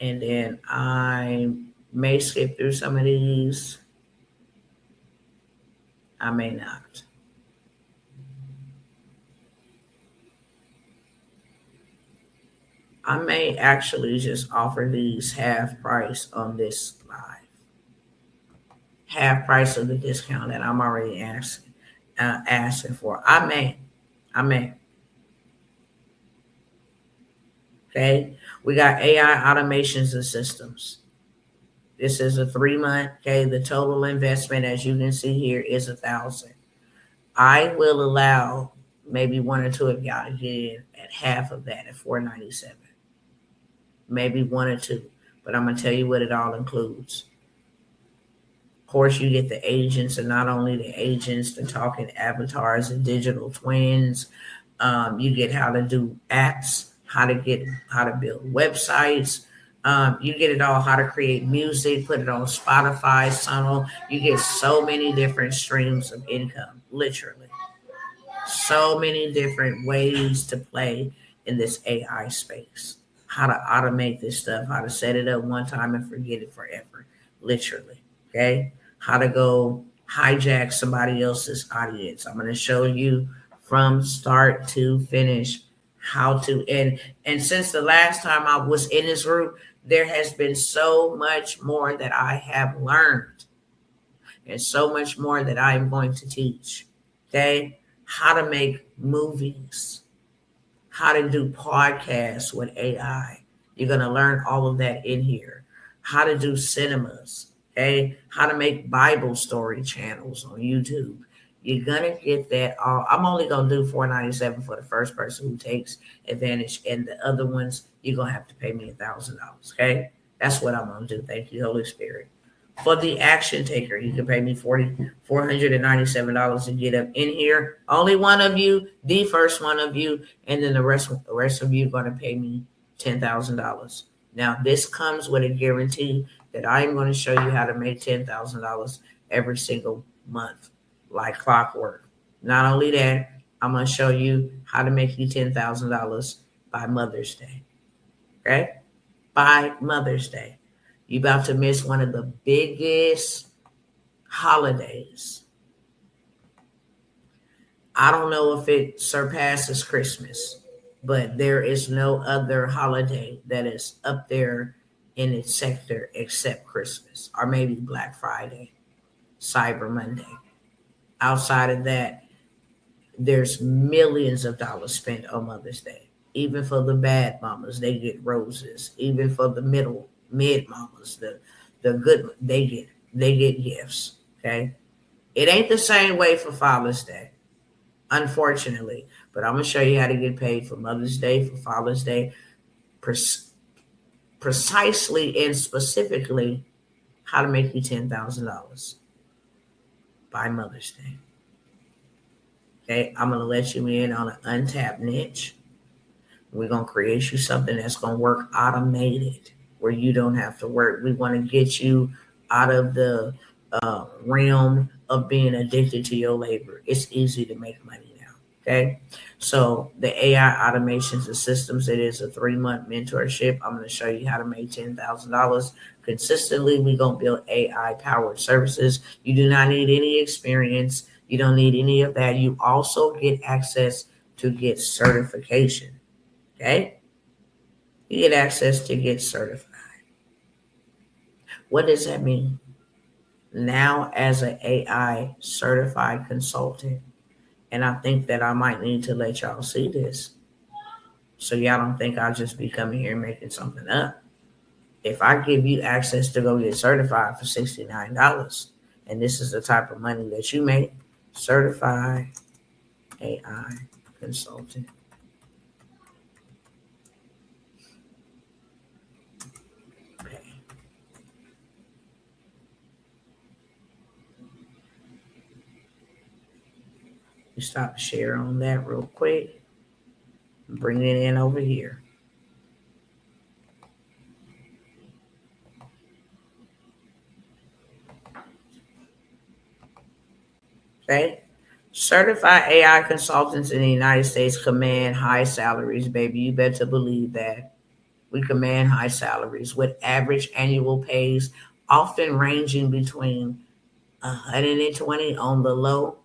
And then I may skip through some of these. I may not. I may actually just offer these half price on this live. Half price of the discount that I'm already asking for. I may. Okay. We got AI automations and systems. This is a 3-month. Okay. The total investment, as you can see here, is $1,000. I will allow maybe 1 or 2 of y'all to get in at half of that at $497. Maybe 1 or 2, but I'm going to tell you what it all includes. Of course, you get the agents, and not only the agents, the talking avatars and digital twins. You get how to do apps, how to build websites. You get it all, how to create music, put it on Spotify, Sono. You get so many different streams of income, literally. So many different ways to play in this AI space. How to automate this stuff, how to set it up one time and forget it forever, literally, okay? How to go hijack somebody else's audience. I'm going to show you from start to finish how to, and since the last time I was in this group, there has been so much more that I have learned. and so much more that I am going to teach. Okay? How to make movies, how to do podcasts with AI. You're going to learn all of that in here. How to do cinemas, okay? How to make Bible story channels on YouTube. You're going to get that all. I'm only going to do $497 for the first person who takes advantage, and the other ones, you're going to have to pay me $1,000, okay? That's what I'm going to do. Thank you, Holy Spirit. For the action taker, you can pay me $497 to get up in here. Only one of you, the first one of you, and then the rest of you are going to pay me $10,000. Now, this comes with a guarantee that I am going to show you how to make $10,000 every single month, like clockwork. Not only that, I'm going to show you how to make you $10,000 by Mother's Day. Okay? By Mother's Day. You about to miss one of the biggest holidays. I don't know if it surpasses Christmas, but there is no other holiday that is up there in its sector except Christmas, or maybe Black Friday, Cyber Monday. Outside of that, there's millions of dollars spent on Mother's Day. Even for the bad mamas, they get roses. Even for the mid mamas, the good, they get gifts. Okay, it ain't the same way for Father's Day, unfortunately. But I'm gonna show you how to get paid for Mother's Day, for Father's Day, precisely and specifically how to make you $10,000 by Mother's Day. Okay, I'm gonna let you in on an untapped niche. We're gonna create you something that's gonna work automated, where you don't have to work. We want to get you out of the realm of being addicted to your labor. It's easy to make money now. Okay. So the AI automations and systems, it is a 3-month mentorship. I'm going to show you how to make $10,000 consistently. We're going to build AI powered services. You do not need any experience. You don't need any of that. You also get access to get certification. Okay. You get access to get certified. What does that mean? Now, as an AI certified consultant, and I think that I might need to let y'all see this, so y'all don't think I'll just be coming here and making something up. If I give you access to go get certified for $69, and this is the type of money that you make, certified AI consultant. You stop the share on that real quick. Bring it in over here. Okay. Certified AI consultants in the United States command high salaries, baby. You better believe that. We command high salaries with average annual pays often ranging between 120 on the low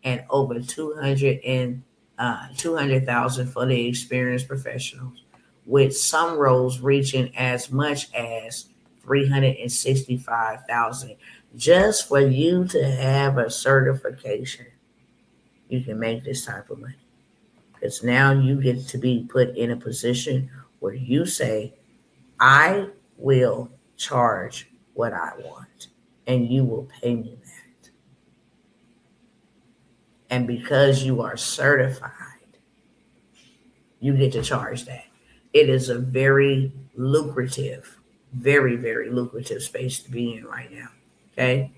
and over 200,000 for the experienced professionals, with some roles reaching as much as 365,000. Just for you to have a certification, you can make this type of money. Because now you get to be put in a position where you say, I will charge what I want, and you will pay me that. And because you are certified, you get to charge that. It is a very lucrative, very, very lucrative space to be in right now. Okay.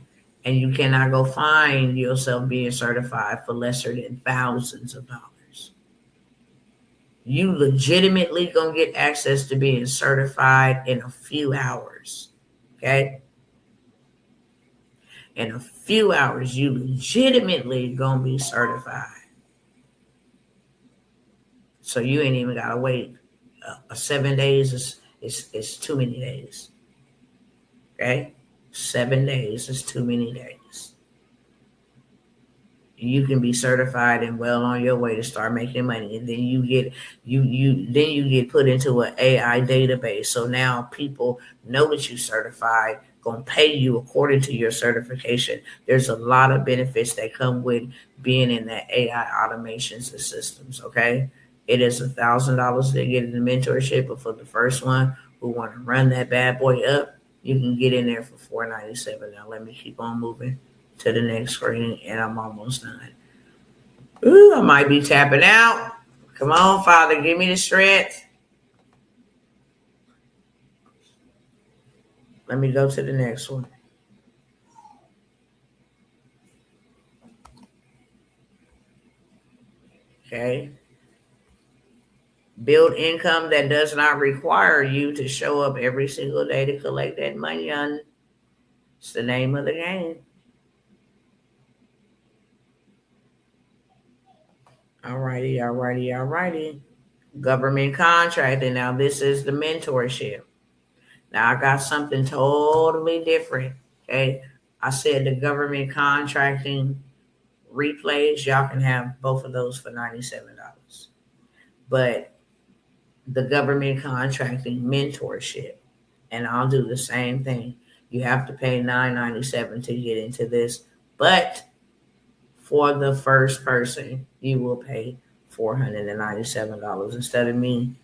And you cannot go find yourself being certified for lesser than thousands of dollars. You legitimately gonna get access to being certified in a few hours. Okay. In a few hours, you legitimately gonna be certified. So you ain't even gotta wait. 7 days is too many days. Okay, 7 days is too many days. You can be certified and well on your way to start making money, and then you get put into an AI database. So now people know that you certified. going to pay you according to your certification. There's a lot of benefits that come with being in that AI automations and systems, okay? It is $1,000 to get in the mentorship, but for the first one who want to run that bad boy up, you can get in there for $497. Now let me keep on moving to the next screen, and I'm almost done. Ooh, I might be tapping out. Come on, Father, give me the strength. Let me go to the next one. Okay. Build income that does not require you to show up every single day to collect that money on. It's the name of the game. Alrighty. Government contracting. Now this is the mentorship. Now I got something totally different. Okay. I said the government contracting replays, y'all can have both of those for $97. But the government contracting mentorship, and I'll do the same thing. You have to pay $997 to get into this, but for the first person, you will pay $497 instead of me,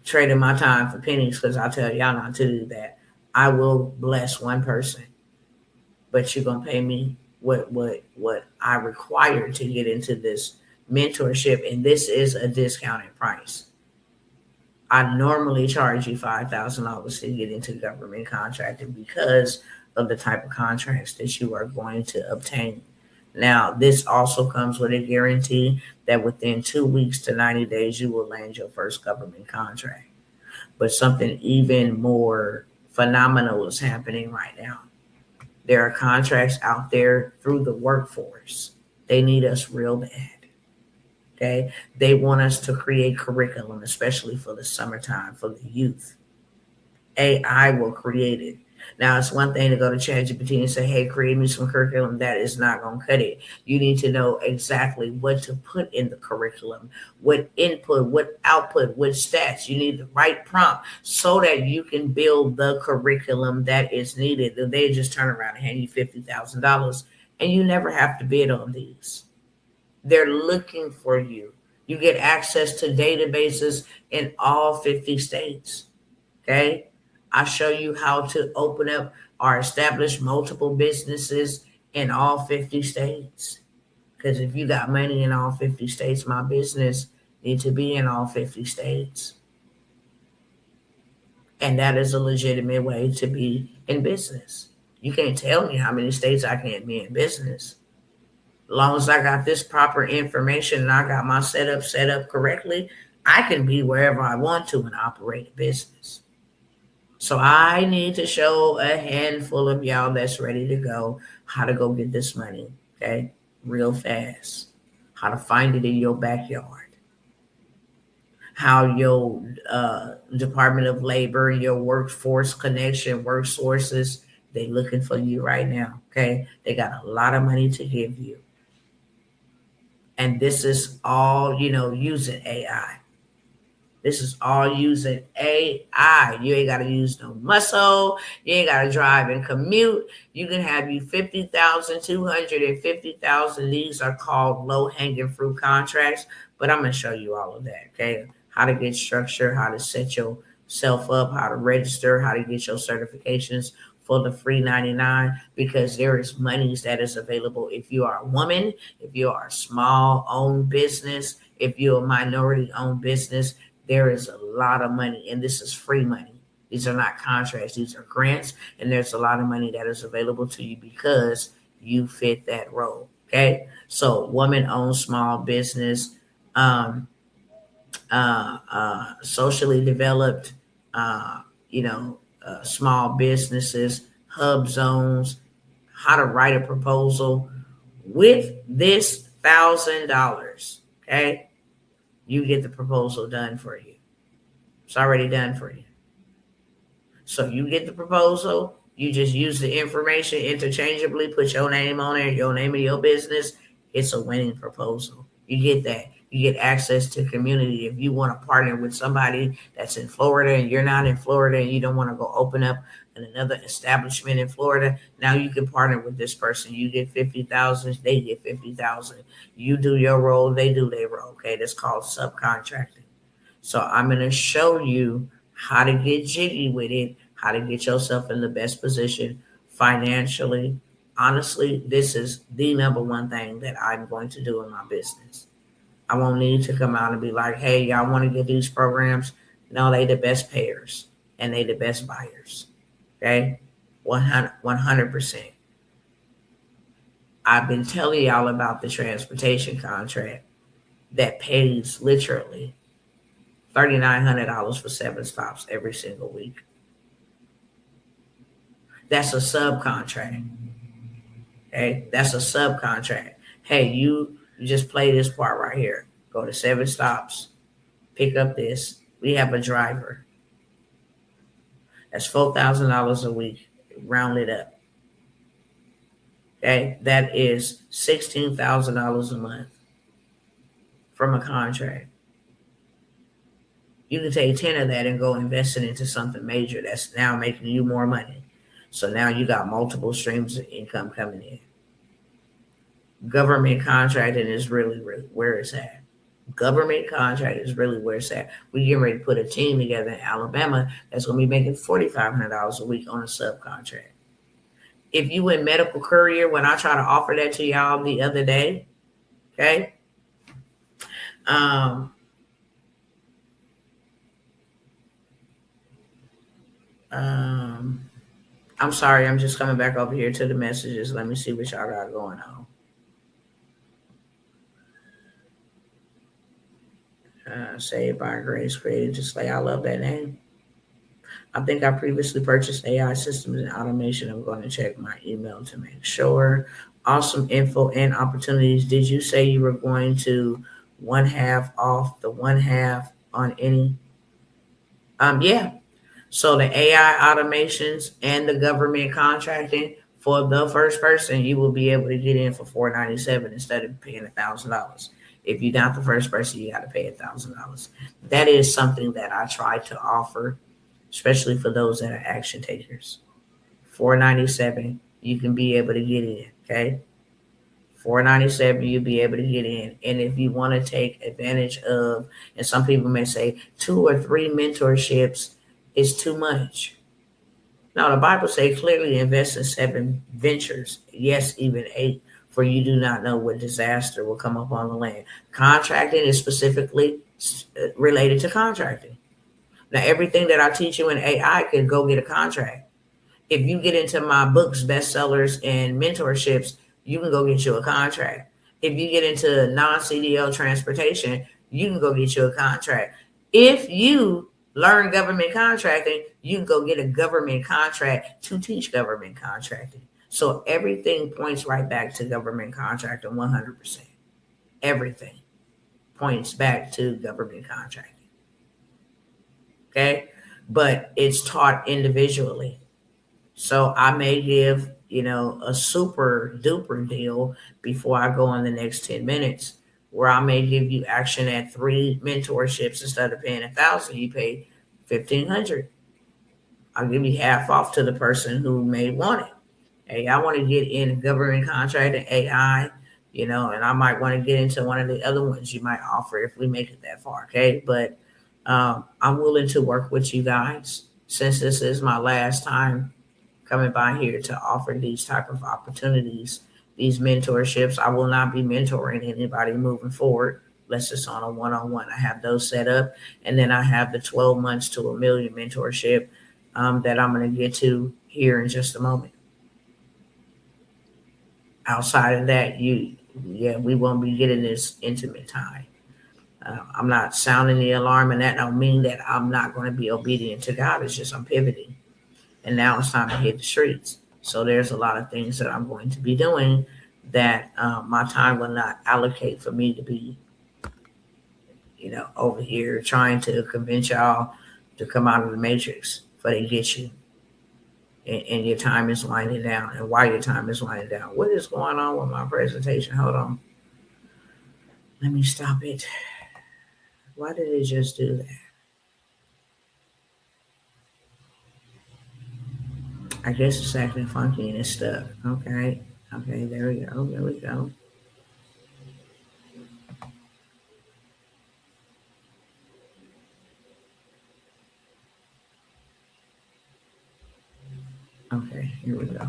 trading my time for pennies, because I tell y'all not to do that. I will bless one person, but you're gonna pay me what I require to get into this mentorship, and this is a discounted price. I normally charge you $5,000 to get into government contracting because of the type of contracts that you are going to obtain. Now, this also comes with a guarantee that within 2 weeks to 90 days, you will land your first government contract. But something even more phenomenal is happening right now. There are contracts out there through the workforce. They need us real bad. Okay. They want us to create curriculum, especially for the summertime, for the youth. AI will create it. Now, it's one thing to go to ChatGPT and say, hey, create me some curriculum. That is not going to cut it. You need to know exactly what to put in the curriculum, what input, what output, what stats. You need the right prompt so that you can build the curriculum that is needed. They just turn around and hand you $50,000, and you never have to bid on these. They're looking for you. You get access to databases in all 50 states. Okay. I show you how to open up or establish multiple businesses in all 50 states. Because if you got money in all 50 states, my business needs to be in all 50 states. And that is a legitimate way to be in business. You can't tell me how many states I can't be in business. As long as I got this proper information and I got my setup set up correctly, I can be wherever I want to and operate a business. So I need to show a handful of y'all that's ready to go how to go get this money, okay, real fast. How to find it in your backyard. How your Department of Labor, your workforce connection, work sources, they looking for you right now, okay? They got a lot of money to give you. And this is all, using AI. This is all using AI. You ain't got to use no muscle. You ain't got to drive and commute. You can have you 50,000, 250,000. These are called low-hanging fruit contracts. But I'm going to show you all of that, okay? How to get structure, how to set yourself up, how to register, how to get your certifications for the free 99, because there is monies that is available if you are a woman, if you are a small-owned business, if you're a minority-owned business. There is a lot of money, and this is free money. These are not contracts. These are grants, and there's a lot of money that is available to you because you fit that role, okay? So woman-owned small business, socially developed, small businesses, hub zones, how to write a proposal. With this $1,000, okay? You get the proposal done for you. It's already done for you. So you get the proposal, you just use the information interchangeably, put your name on it, your name of your business. It's a winning proposal. You get that. You get access to community. If you want to partner with somebody that's in Florida and you're not in Florida and you don't want to go open up another establishment in Florida, now you can partner with this person. You get 50,000, they get 50,000. You do your role, they do their role. Okay, that's called subcontracting. So I'm going to show you how to get jiggy with it, how to get yourself in the best position financially. Honestly, this is the number one thing that I'm going to do in my business. I won't need to come out and be like, hey, y'all want to get these programs? No, they the best payers and they the best buyers. Okay? 100%. I've been telling y'all about the transportation contract that pays literally $3,900 for 7 stops every single week. That's a subcontract. Okay? That's a subcontract. Hey, you just play this part right here. Go to 7 stops, pick up this. We have a driver. That's $4,000 a week, round it up. Okay? That is $16,000 a month from a contract. You can take 10 of that and go invest it into something major that's now making you more money. So now you got multiple streams of income coming in. Government contracting is really where it's at. Government contract is really where it's at. We getting ready to put a team together in Alabama that's going to be making $4,500 a week on a subcontract. If you in medical courier, when I try to offer that to y'all the other day, okay, I'm sorry, I'm just coming back over here to the messages. Let me see what y'all got going on. Saved by Grace, created to slay. I love that name. I think I previously purchased AI systems and automation. I'm going to check my email to make sure. Awesome info and opportunities. Did you say you were going to 1/2 off the 1/2 on any? Yeah. So the AI automations and the government contracting for the first person, you will be able to get in for $497 instead of paying $1,000. If you're not the first person, you got to pay $1,000. That is something that I try to offer, especially for those that are action takers. $497, you can be able to get in. Okay, $497, you'll be able to get in. And if you want to take advantage of, and some people may say 2 or 3 mentorships is too much. Now the Bible says clearly invest in 7 ventures. Yes, even 8. For you do not know what disaster will come upon the land. Contracting is specifically related to contracting. Now, everything that I teach you in AI could go get a contract. If you get into my books, bestsellers, and mentorships, you can go get you a contract. If you get into non-CDL transportation, you can go get you a contract. If you learn government contracting, you can go get a government contract to teach government contracting. So everything points right back to government contracting 100%. Everything points back to government contracting. Okay? But it's taught individually. So I may give, a super duper deal before I go on the next 10 minutes, where I may give you action at 3 mentorships. Instead of paying $1,000, you pay $1,500. I'll give you half off to the person who may want it. Hey, I want to get in government contract and AI, and I might want to get into one of the other ones you might offer if we make it that far. Okay. But I'm willing to work with you guys, since this is my last time coming by here to offer these type of opportunities, these mentorships. I will not be mentoring anybody moving forward unless it's on a one-on-one. I have those set up. And then I have the 12 months to $1 million mentorship that I'm going to get to here in just a moment. Outside of that, we won't be getting this intimate time. I'm not sounding the alarm, and that don't mean that I'm not going to be obedient to God. It's just I'm pivoting, and now it's time to hit the streets. So there's a lot of things that I'm going to be doing that my time will not allocate for me to be, over here trying to convince y'all to come out of the matrix before they get you. And your time is winding down. And while your time is winding down, what is going on with my presentation? Hold on. Let me stop it. Why did it just do that? I guess it's acting funky and it's stuck. Okay. Okay, there we go. There we go. Okay, here we go.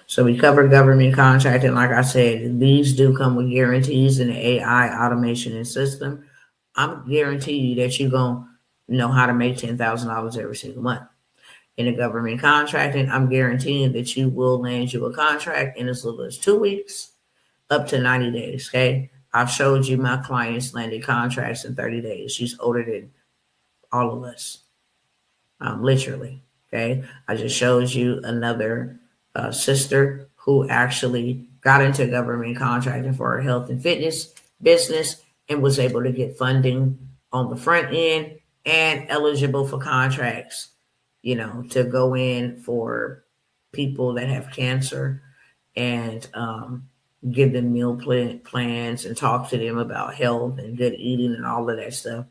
So we covered government contracting. Like I said, these do come with guarantees in the AI automation and system. I'm guarantee you that you're going to know how to make $10,000 every single month. In the government contracting, I'm guaranteeing that you will land you a contract in as little as 2 weeks up to 90 days. Okay. I've showed you my clients landed contracts in 30 days. She's older than all of us, literally. Okay. I just showed you another sister who actually got into government contracting for her health and fitness business and was able to get funding on the front end and eligible for contracts, to go in for people that have cancer and give them meal plans and talk to them about health and good eating and all of that stuff.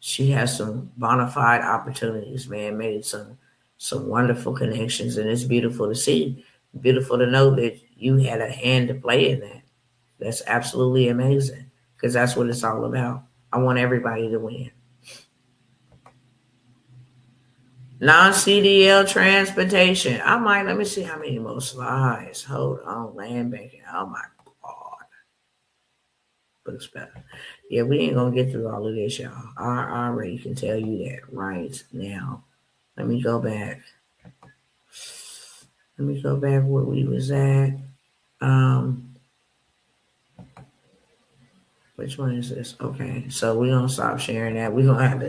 She has some bona fide opportunities, man, made some wonderful connections, and it's beautiful to see. Beautiful to know that you had a hand to play in that. That's absolutely amazing because that's what it's all about. I want everybody to win. Non-CDL transportation. Let me see how many more slides. Hold on, land banking. Oh my God. Looks better. Yeah, we ain't gonna get through all of this, y'all. I already can tell you that right now. Let me go back. Where we was at. Which one is this? Okay, so we're gonna stop sharing that. We're gonna have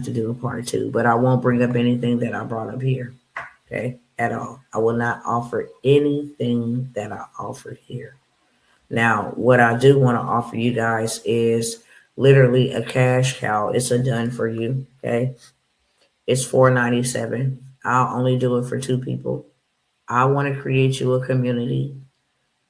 to do a part 2, but I won't bring up anything that I brought up here. Okay, at all. I will not offer anything that I offered here. Now, what I do want to offer you guys is literally a cash cow. It's a done for you. Okay, it's $497. I'll only do it for 2 people. I want to create you a community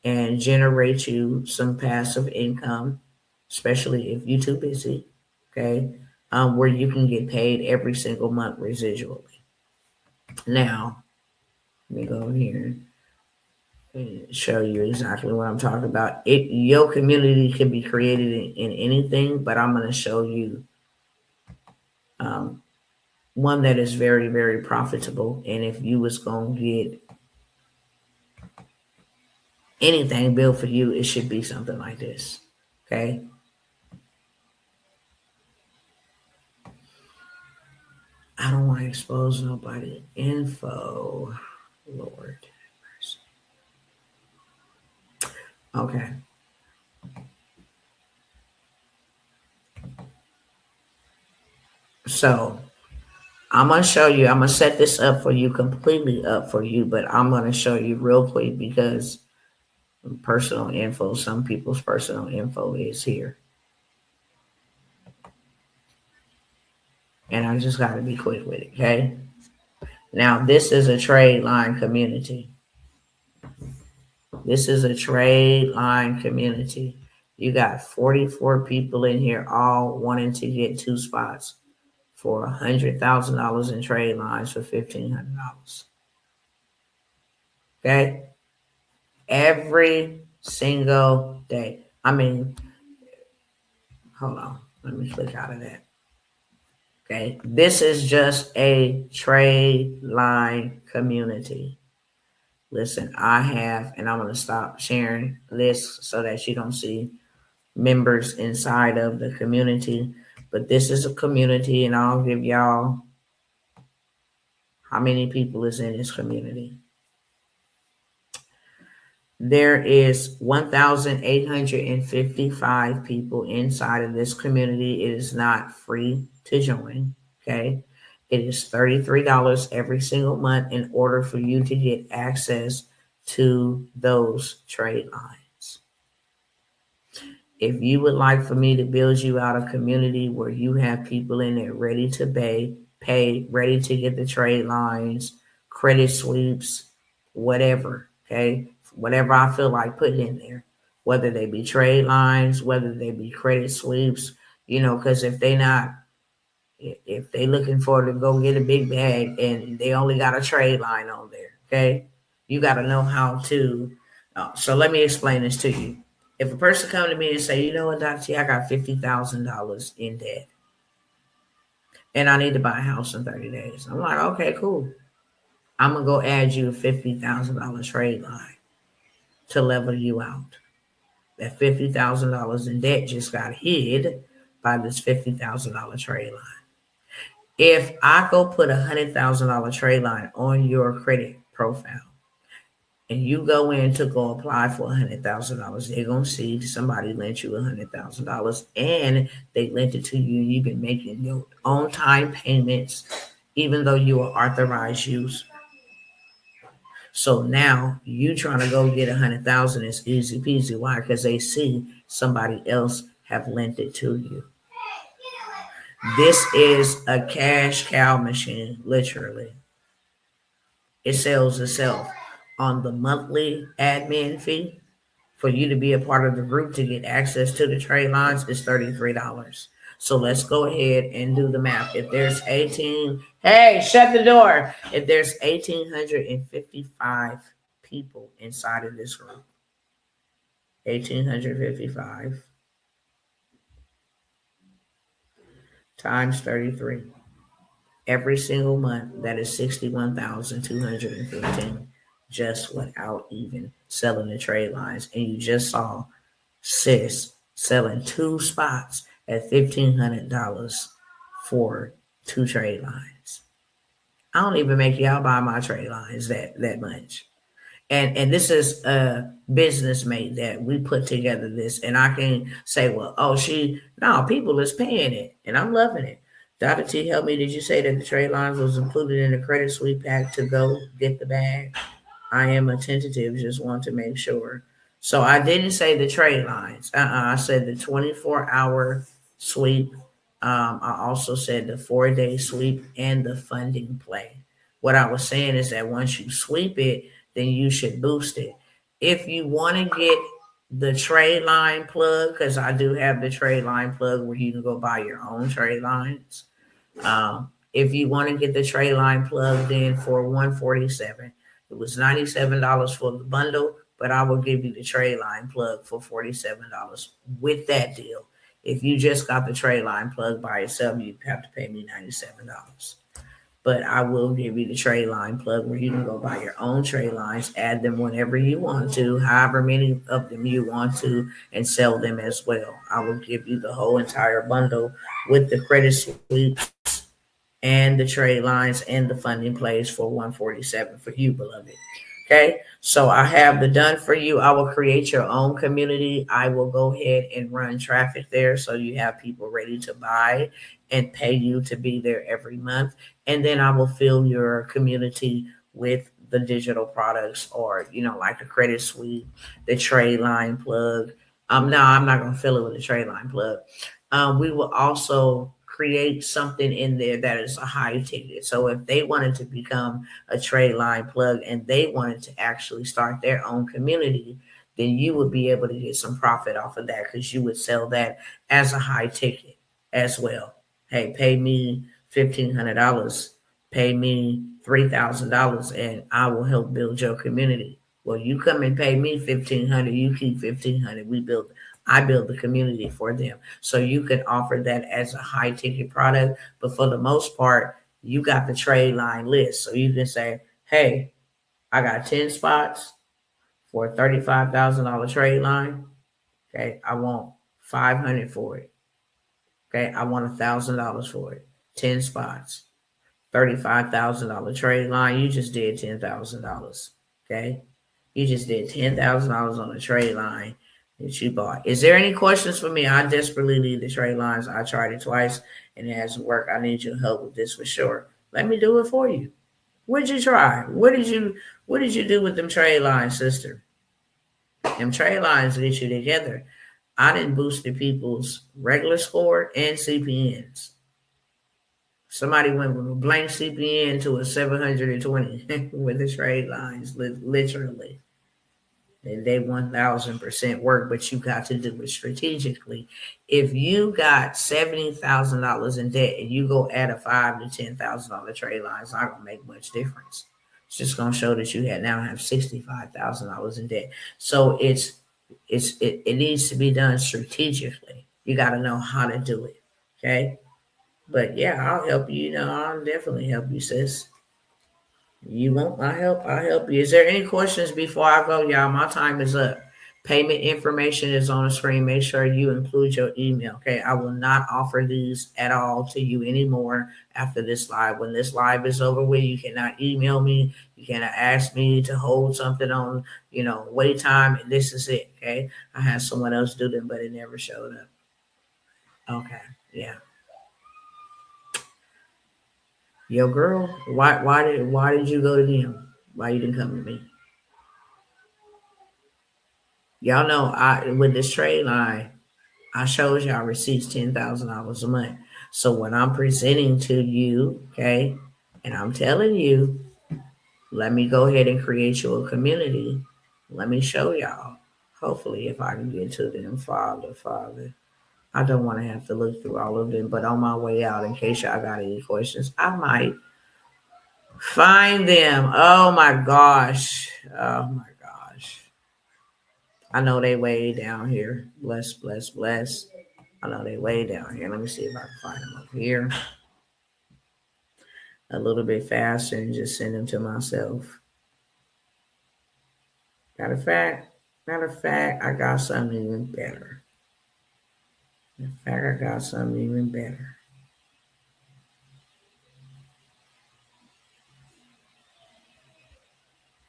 and generate you some passive income, especially if you're too busy, okay, where you can get paid every single month residually. Now, let me go here and show you exactly what I'm talking about. Your community can be created in anything, but I'm going to show you one that is very, very profitable. And if you was going to get anything built for you, it should be something like this. Okay. I don't want to expose nobody info. Lord. Okay. So I'm going to show you, I'm going to set this up for you, completely up for you, but I'm going to show you real quick because personal info, some people's personal info is here. And I just got to be quick with it, okay? Now, this is a trade line community. This is a trade line community. You got 44 people in here all wanting to get 2 spots for $100,000 in trade lines for $1,500. Okay? Every single day. Hold on. Let me click out of that. Okay? This is just a trade line community. Listen, and I'm going to stop sharing lists so that you don't see members inside of the community. But this is a community, and I'll give y'all how many people is in this community. There is 1,855 people inside of this community. It is not free to join, okay? It is $33 every single month in order for you to get access to those trade lines. If you would like for me to build you out a community where you have people in there ready to pay, ready to get the trade lines, credit sweeps, whatever, okay, whatever I feel like putting in there, whether they be trade lines, whether they be credit sweeps, because if they looking for to go get a big bag and they only got a trade line on there, okay, you got to know how to. So let me explain this to you. If a person come to me and say, you know what, Dr. T, I got $50,000 in debt and I need to buy a house in 30 days. I'm like, okay, cool. I'm going to go add you a $50,000 trade line to level you out. That $50,000 in debt just got hid by this $50,000 trade line. If I go put $100,000 trade line on your credit profile and you go in to go apply for $100,000, they're going to see somebody lent you $100,000 and they lent it to you. You've been making your on time payments, even though you are authorized use. So now you trying to go get 100,000 is easy peasy. Why? Because they see somebody else have lent it to you. This is a cash cow machine, literally. It sells itself on the monthly admin fee. For you to be a part of the group to get access to the trade lines is $33. So let's go ahead and do the math. If there's 18, hey, shut the door. If there's 1,855 people inside of this group, 1,855 times 33. Every single month, that is 61,215 just without even selling the trade lines. And you just saw sis selling 2 spots at $1,500 for 2 trade lines. I don't even make y'all buy my trade lines that much. And this is a business mate that we put together this, and I can say, well, people is paying it, and I'm loving it. Dr. T, help me. Did you say that the trade lines was included in the credit sweep pack to go get the bag? I am attentive, just want to make sure. So I didn't say the trade lines. I said the 24-hour sweep. I also said the 4-day sweep and the funding play. What I was saying is that once you sweep it, then you should boost it. If you want to get the trade line plug, because I do have the trade line plug where you can go buy your own trade lines. If you want to get the trade line plugged in for $147, it was $97 for the bundle, but I will give you the trade line plug for $47 with that deal. If you just got the trade line plug by itself, you have to pay me $97. But I will give you the trade line plug where you can go buy your own trade lines, add them whenever you want to, however many of them you want to, and sell them as well. I will give you the whole entire bundle with the credit sweeps and the trade lines and the funding plays for $147 for you, beloved. Okay, so I have the done for you. I will create your own community. I will go ahead and run traffic there so you have people ready to buy and pay you to be there every month. And then I will fill your community with the digital products or, like the credit suite, the trade line plug. No, I'm not going to fill it with a trade line plug. We will also create something in there that is a high ticket. So if they wanted to become a trade line plug and they wanted to actually start their own community, then you would be able to get some profit off of that because you would sell that as a high ticket as well. Hey, pay me $1,500, pay me $3,000, and I will help build your community. Well, you come and pay me $1,500, you keep $1,500. I build the community for them. So you can offer that as a high ticket product. But for the most part, you got the trade line list. So you can say, hey, I got 10 spots for a $35,000 trade line. Okay. I want $500 for it. Okay. I want $1,000 for it. 10 spots, $35,000 trade line. You just did $10,000. Okay. You just did $10,000 on the trade line that you bought. Is there any questions for me? I desperately need the trade lines. I tried it twice and it hasn't worked. I need your help with this for sure. Let me do it for you. What'd you try? What did you do with them trade lines, sister? Them trade lines get you together. I didn't boost the people's regular score and CPNs. Somebody went from a blank CPN to a 720 with the trade lines, literally. and they 1000% work, but you got to do it strategically. If you got $70,000 in debt and you go add a $5,000 to $10,000 trade line, it's not gonna make much difference. It's just gonna show that you now have $65,000 in debt. So it needs to be done strategically. You got to know how to do it. Okay. But yeah, I'll help you. I'll definitely help you, sis. You want my help? I'll help you. Is there any questions before I go, y'all? My time is up. Payment information is on the screen. Make sure you include your email. Okay. I will not offer these at all to you anymore after this live. When this live is over with, you cannot email me. You cannot ask me to hold something on, wait time. And this is it. Okay. I had someone else do them, but it never showed up. Okay. Yeah. Yo, girl, why did you go to them? Why you didn't come to me? Y'all know with this trade line, I showed y'all receipts $10,000 a month. So when I'm presenting to you, okay, and I'm telling you, let me go ahead and create you a community. Let me show y'all. Hopefully, if I can get to them, Father. I don't want to have to look through all of them, but on my way out, in case y'all got any questions, I might find them. Oh my gosh. Oh my gosh. I know they way down here. Bless. I know they way down here. Let me see if I can find them up here a little bit faster and just send them to myself. Matter of fact, I got something even better.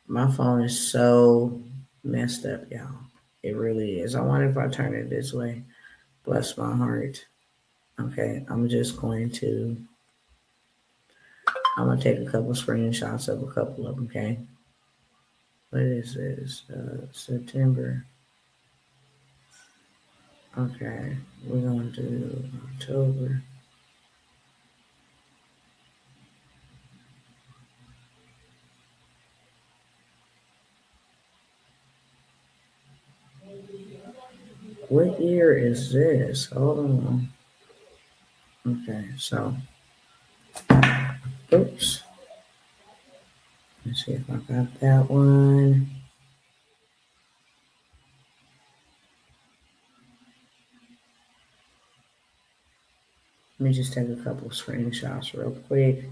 My phone is so messed up, y'all. It really is. I wonder if I turn it this way. Bless my heart. Okay, I'm going to take a couple screenshots of a couple of them, okay? What is this? September. Okay, we're going to do October. What year is this? Hold on. Okay, so, oops. Let's see if I got that one. Let me just take a couple screenshots real quick.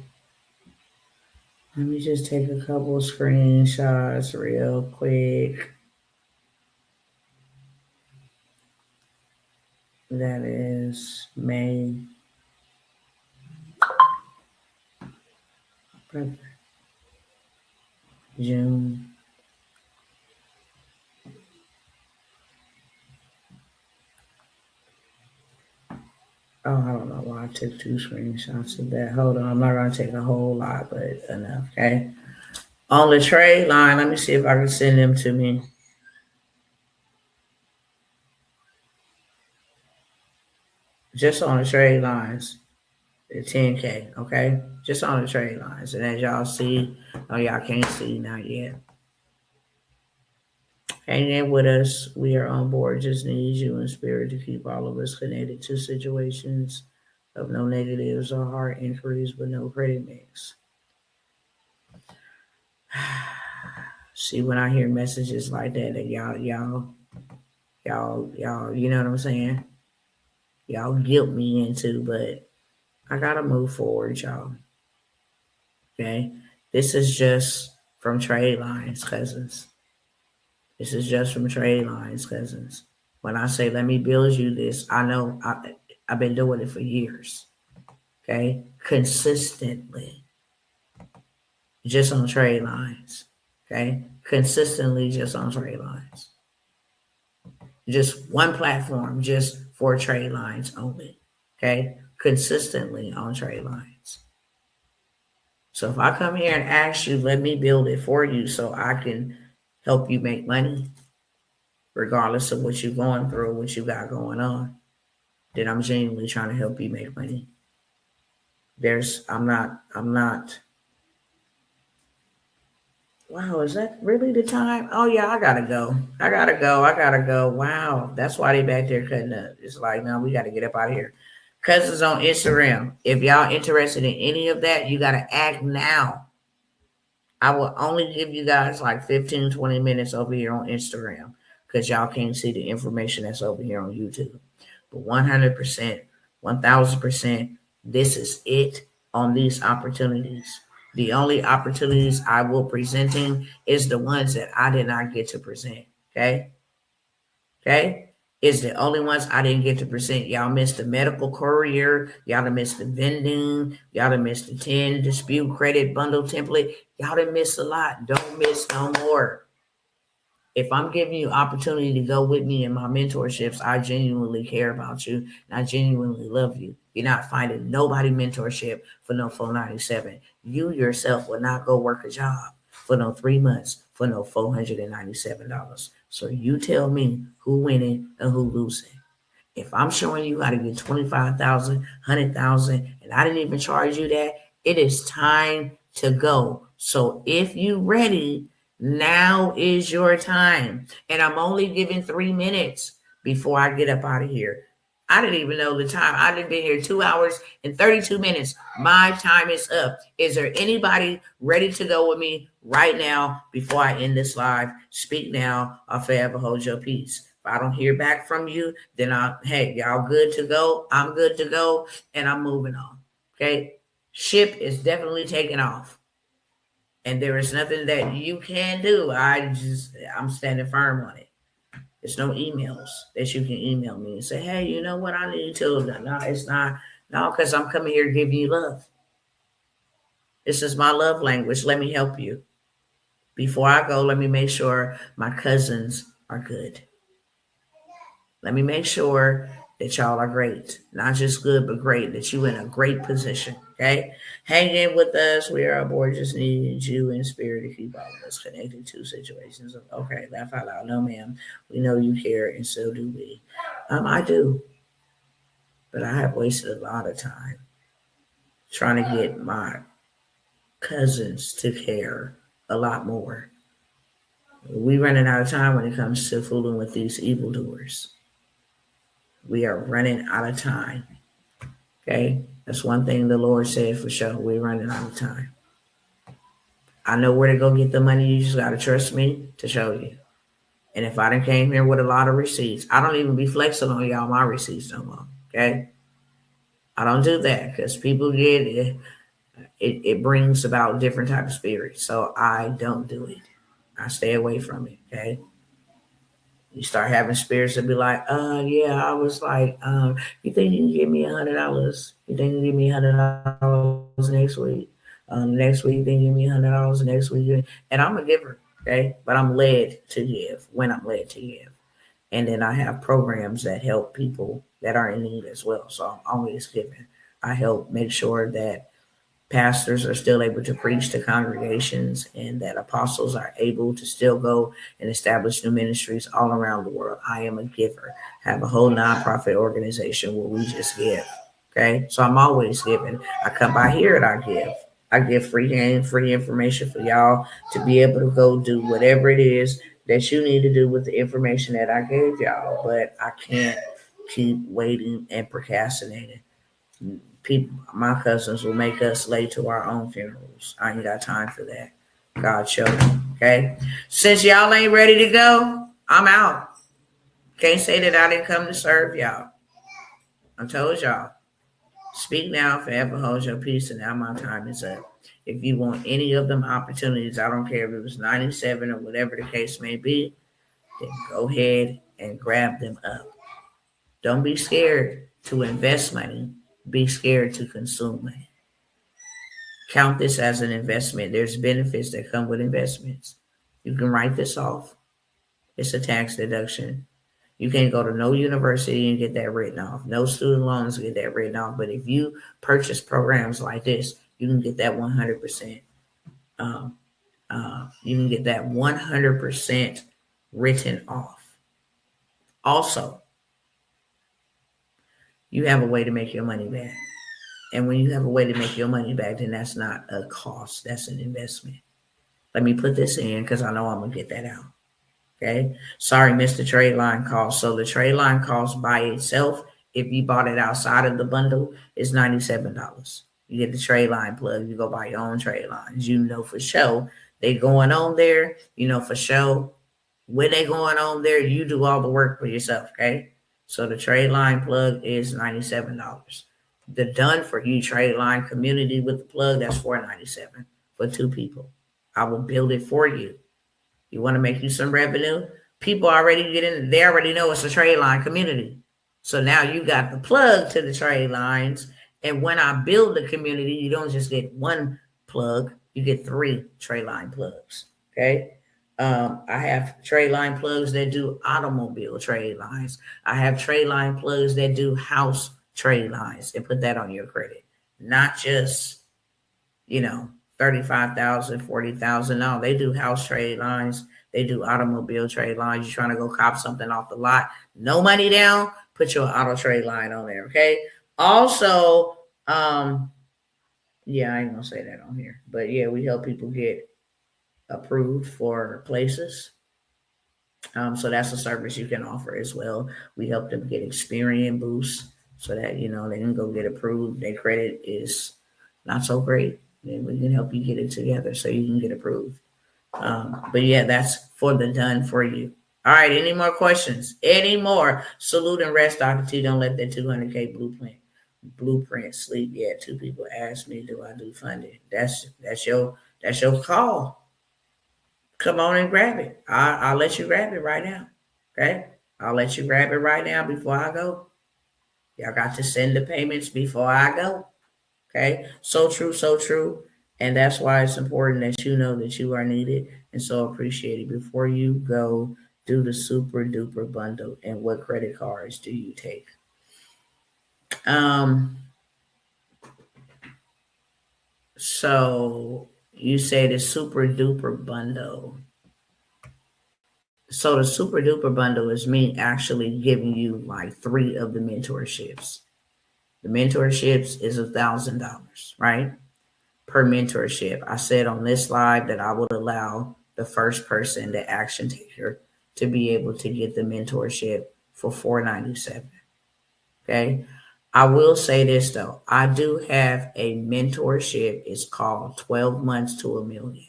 That is May. June. Oh, I don't know why I took 2 screenshots of that. Hold on, I'm not going to take a whole lot, but enough, okay? On the trade line, let me see if I can send them to me. Just on the trade lines, the 10K, okay? Just on the trade lines. And as y'all see, y'all can't see not yet. Hang in with us. We are on board. Just need you in spirit to keep all of us connected to situations of no negatives or hard inquiries, but no credit mix. See, when I hear messages like that y'all, you know what I'm saying? Y'all guilt me into, but I gotta move forward, y'all. Okay? This is just from trade lines, cousins. When I say, let me build you this, I know I've been doing it for years. Okay? Consistently. Just on trade lines. Okay? Consistently just on trade lines. Just one platform, just for trade lines only. Okay? Consistently on trade lines. So if I come here and ask you, let me build it for you so I can help you make money, regardless of what you're going through, what you got going on, then I'm genuinely trying to help you make money. I'm not Wow, is that really the time? Oh yeah, I gotta go. I gotta go. Wow, that's why they back there cutting up. It's like, no, we gotta get up out of here. Cousins on Instagram. If y'all interested in any of that, you gotta act now. I will only give you guys like 15, 20 minutes over here on Instagram because y'all can't see the information that's over here on YouTube. But 100%, 1000%, this is it on these opportunities. The only opportunities I will presenting is the ones that I did not get to present. Okay. Okay. Is the only ones I didn't get to present. Y'all missed the medical courier. Y'all done missed the vending. Y'all done missed the 10 dispute credit bundle template. Y'all done missed a lot. Don't miss no more. If I'm giving you opportunity to go with me in my mentorships, I genuinely care about you and I genuinely love you. You're not finding nobody mentorship for no $497. You yourself will not go work a job for no 3 months for no $497. So you tell me who winning and who losing. If I'm showing you how to get 25,000, 100,000, and I didn't even charge you that, it is time to go. So if you ready, now is your time. And I'm only giving 3 minutes before I get up out of here. I didn't even know the time. I didn't been here 2 hours and 32 minutes. My time is up. Is there anybody ready to go with me right now before I end this live? Speak now or forever hold your peace. If I don't hear back from you, then hey, y'all good to go. I'm good to go and I'm moving on. Okay. Ship is definitely taking off. And there is nothing that you can do. I'm standing firm on it. There's no emails that you can email me and say, hey, you know what? I need to. No, it's not. No, because I'm coming here to give you love. This is my love language. Let me help you. Before I go, let me make sure my cousins are good. Let me make sure that y'all are great. Not just good, but great. That you in a great position. Okay? Hang in with us. We are aboard. Just need you in spirit to keep all of us connected to situations. Okay, laugh out loud. No, ma'am. We know you care, and so do we. I do. But I have wasted a lot of time trying to get my cousins to care a lot more. We running out of time when it comes to fooling with these evildoers. We are running out of time. Okay, that's one thing the Lord said for sure. We're running out of time. I know where to go get the money. You just got to trust me to show you. And if I done came here with a lot of receipts, I don't even be flexing on y'all my receipts no more. Okay, I don't do that because people get it. It brings about different type of spirits. So I don't do it. I stay away from it. Okay. You start having spirits that be like, yeah, I was like, you think you can give me $100? You think you can give me $100 next week? Next week, you think you give me $100 next week? And I'm a giver, okay? But I'm led to give when I'm led to give. And then I have programs that help people that are in need as well. So I'm always giving. I help make sure that pastors are still able to preach to congregations and that apostles are able to still go and establish new ministries all around the world. I am a giver. I have a whole nonprofit organization where we just give. Okay. So I'm always giving. I come by here and I give. I give free game, free information for y'all to be able to go do whatever it is that you need to do with the information that I gave y'all. But I can't keep waiting and procrastinating. People, my cousins will make us late to our own funerals. I ain't got time for that. God showed me. Okay. Since y'all ain't ready to go, I'm out. Can't say that I didn't come to serve y'all. I told y'all. Speak now, forever hold your peace, and now my time is up. If you want any of them opportunities, I don't care if it was 97 or whatever the case may be, then go ahead and grab them up. Don't be scared to invest money. Be scared to consume money. Count this as an investment. There's benefits that come with investments. You can write this off. It's a tax deduction. You can't go to no university and get that written off. No student loans get that written off. But if you purchase programs like this, you can get that 100%. You can get that 100% written off. Also, you have a way to make your money back. And when you have a way to make your money back, then that's not a cost. That's an investment. Let me put this in because I know I'm going to get that out. Okay. Sorry, Mr. Trade line cost. So the trade line cost by itself, if you bought it outside of the bundle, is $97. You get the trade line plug. You go buy your own trade lines. You know for sure they going on there. You know for sure when they going on there, you do all the work for yourself. Okay. So the trade line plug is $97. The done for you trade line community with the plug, that's $497 for 2 people. I will build it for you. You want to make you some revenue? People already get in, they already know it's a trade line community. So now you got the plug to the trade lines. And when I build the community, you don't just get 1 plug, you get 3 trade line plugs. Okay. I have trade line plugs that do automobile trade lines. I have trade line plugs that do house trade lines, and put that on your credit. Not just, 35,000, 40,000. No, they do house trade lines. They do automobile trade lines. You're trying to go cop something off the lot. No money down. Put your auto trade line on there. Okay. Also, yeah, I ain't gonna say that on here, but yeah, we help people get approved for places. So that's a service you can offer as well. We help them get Experian boosts so that they can go get approved. Their credit is not so great, then we can help you get it together so you can get approved. But yeah, that's for the done for you. All right, any more questions? Any more? Salute and rest, Dr. T. Don't let that 200K blueprint sleep yet. 2 people asked me, do I do funding? That's your call. Come on and grab it. I'll let you grab it right now. Okay? I'll let you grab it right now before I go. Y'all got to send the payments before I go. Okay? So true, so true. And that's why it's important that you know that you are needed and so appreciated. Before you go, do the super duper bundle. And what credit cards do you take? So you say the super duper bundle. So the super duper bundle is me actually giving you like 3 of the mentorships. The mentorships is $1,000, right? Per mentorship. I said on this slide that I would allow the first person, the action taker, to be able to get the mentorship for $497. Okay. I will say this though. I do have a mentorship. It's called 12 months to $1 million,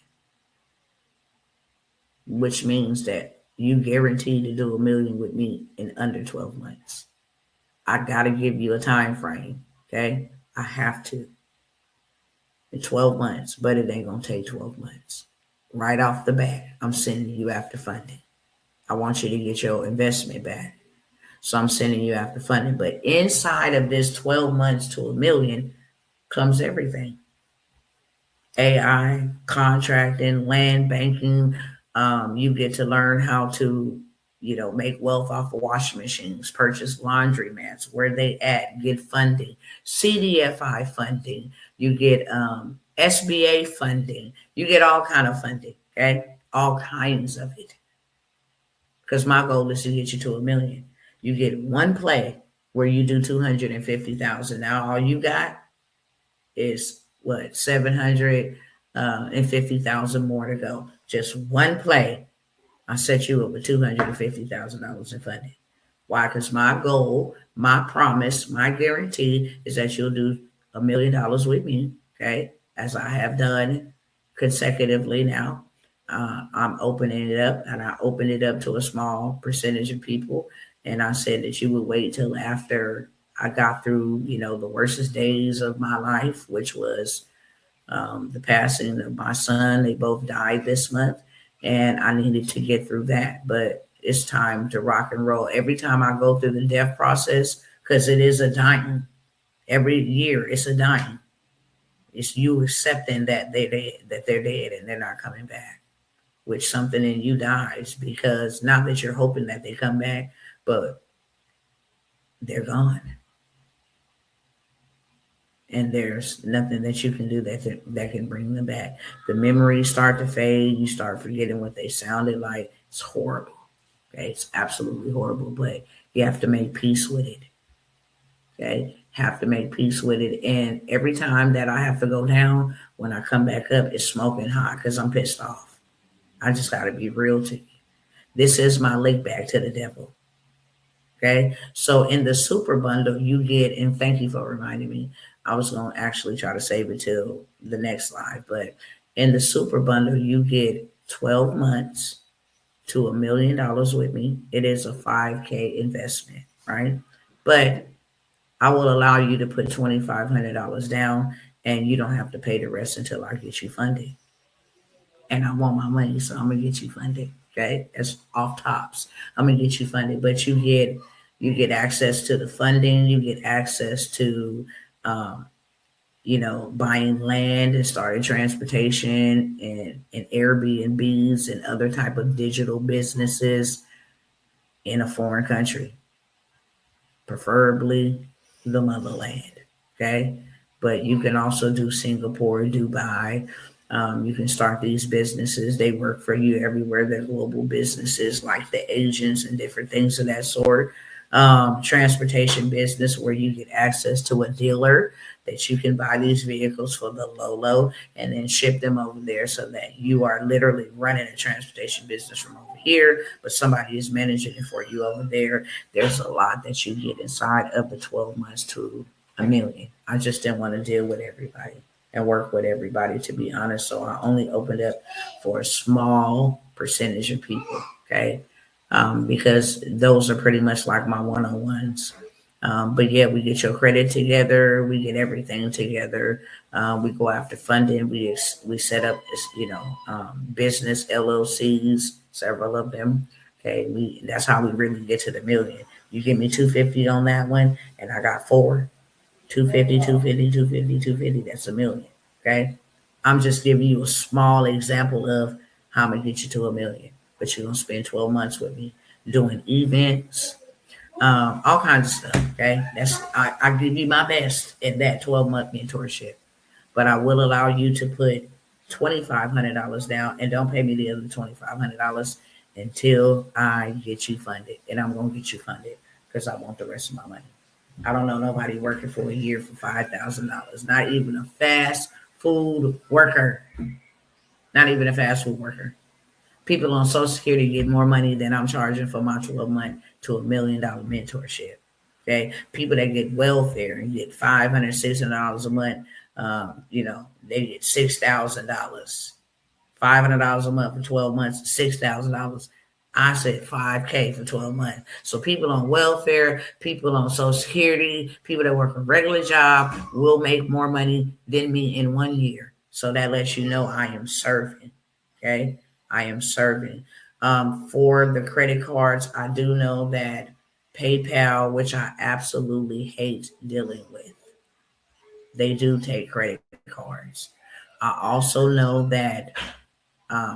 which means that you guaranteed to do $1 million with me in under 12 months. I got to give you a time frame. Okay. I have to. In 12 months, but it ain't going to take 12 months. Right off the bat, I'm sending you after funding. I want you to get your investment back. So I'm sending you after funding. But inside of this 12 months to $1 million comes everything. AI, contracting, land banking. You get to learn how to, make wealth off of washing machines, purchase laundromats, where they at, get funding, CDFI funding. You get SBA funding. You get all kind of funding, okay? All kinds of it. Because my goal is to get you to $1 million. You get one play where you do 250,000. Now all you got is what, 750,000 more to go. Just one play, I set you up with $250,000 in funding. Why? Because my goal, my promise, my guarantee is that you'll do $1 million with me. Okay, as I have done consecutively now. I'm opening it up, and I opened it up to a small percentage of people. And I said that you would wait till after I got through, the worstest days of my life, which was the passing of my son. They both died this month, and I needed to get through that. But it's time to rock and roll. Every time I go through the death process, because it is a dying. Every year, it's a dying. It's you accepting that they're dead and they're not coming back, which something in you dies, because not that you're hoping that they come back, but they're gone. And there's nothing that you can do that can bring them back. The memories start to fade. You start forgetting what they sounded like. It's horrible. Okay, it's absolutely horrible, but you have to make peace with it. Okay, have to make peace with it. And every time that I have to go down, when I come back up, it's smoking hot because I'm pissed off. I just got to be real to you. This is my link back to the devil. Okay. So in the super bundle, you get, and thank you for reminding me, I was going to actually try to save it till the next live, but in the super bundle, you get 12 months to $1 million with me. It is a 5K investment, right? But I will allow you to put $2,500 down and you don't have to pay the rest until I get you funded. And I want my money, so I'm gonna get you funded. Okay, that's off tops. I'm gonna get you funded, but you get access to the funding. You get access to, um, buying land and starting transportation and Airbnbs and other type of digital businesses in a foreign country, preferably the motherland. Okay. But you can also do Singapore, Dubai. You can start these businesses. They work for you everywhere. They're global businesses like the agents and different things of that sort. Transportation business where you get access to a dealer that you can buy these vehicles for the low and then ship them over there so that you are literally running a transportation business from over here, but somebody is managing it for you over there. There's a lot that you get inside of the 12 months to $1 million. I just didn't want to deal with everybody and work with everybody, to be honest. So I only opened up for a small percentage of people, okay? Because those are pretty much like my one-on-ones. But yeah, we get your credit together, we get everything together. We go after funding. We set up business LLCs, several of them. Okay, that's how we really get to the million. You give me 250 on that one, and I got four. 250, 250, 250, 250. That's $1 million. Okay, I'm just giving you a small example of how I'm gonna get you to $1 million. But you're gonna spend 12 months with me doing events, all kinds of stuff. Okay, I give you my best in that 12-month mentorship, but I will allow you to put $2,500 down and don't pay me the other $2,500 until I get you funded, and I'm gonna get you funded because I want the rest of my money. I don't know nobody working for a year for $5,000. Not even a fast food worker. Not even a fast food worker. People on Social Security get more money than I'm charging for my 12-month to $1 million mentorship. Okay, people that get welfare and get $500, $600 a month, they get $6,000, $500 a month for 12 months, $6,000. I said 5K for 12 months. So people on welfare, people on Social Security, people that work a regular job will make more money than me in 1 year. So that lets you know I am serving. Okay, I am serving. For the credit cards, I do know that PayPal, which I absolutely hate dealing with, they do take credit cards. I also know that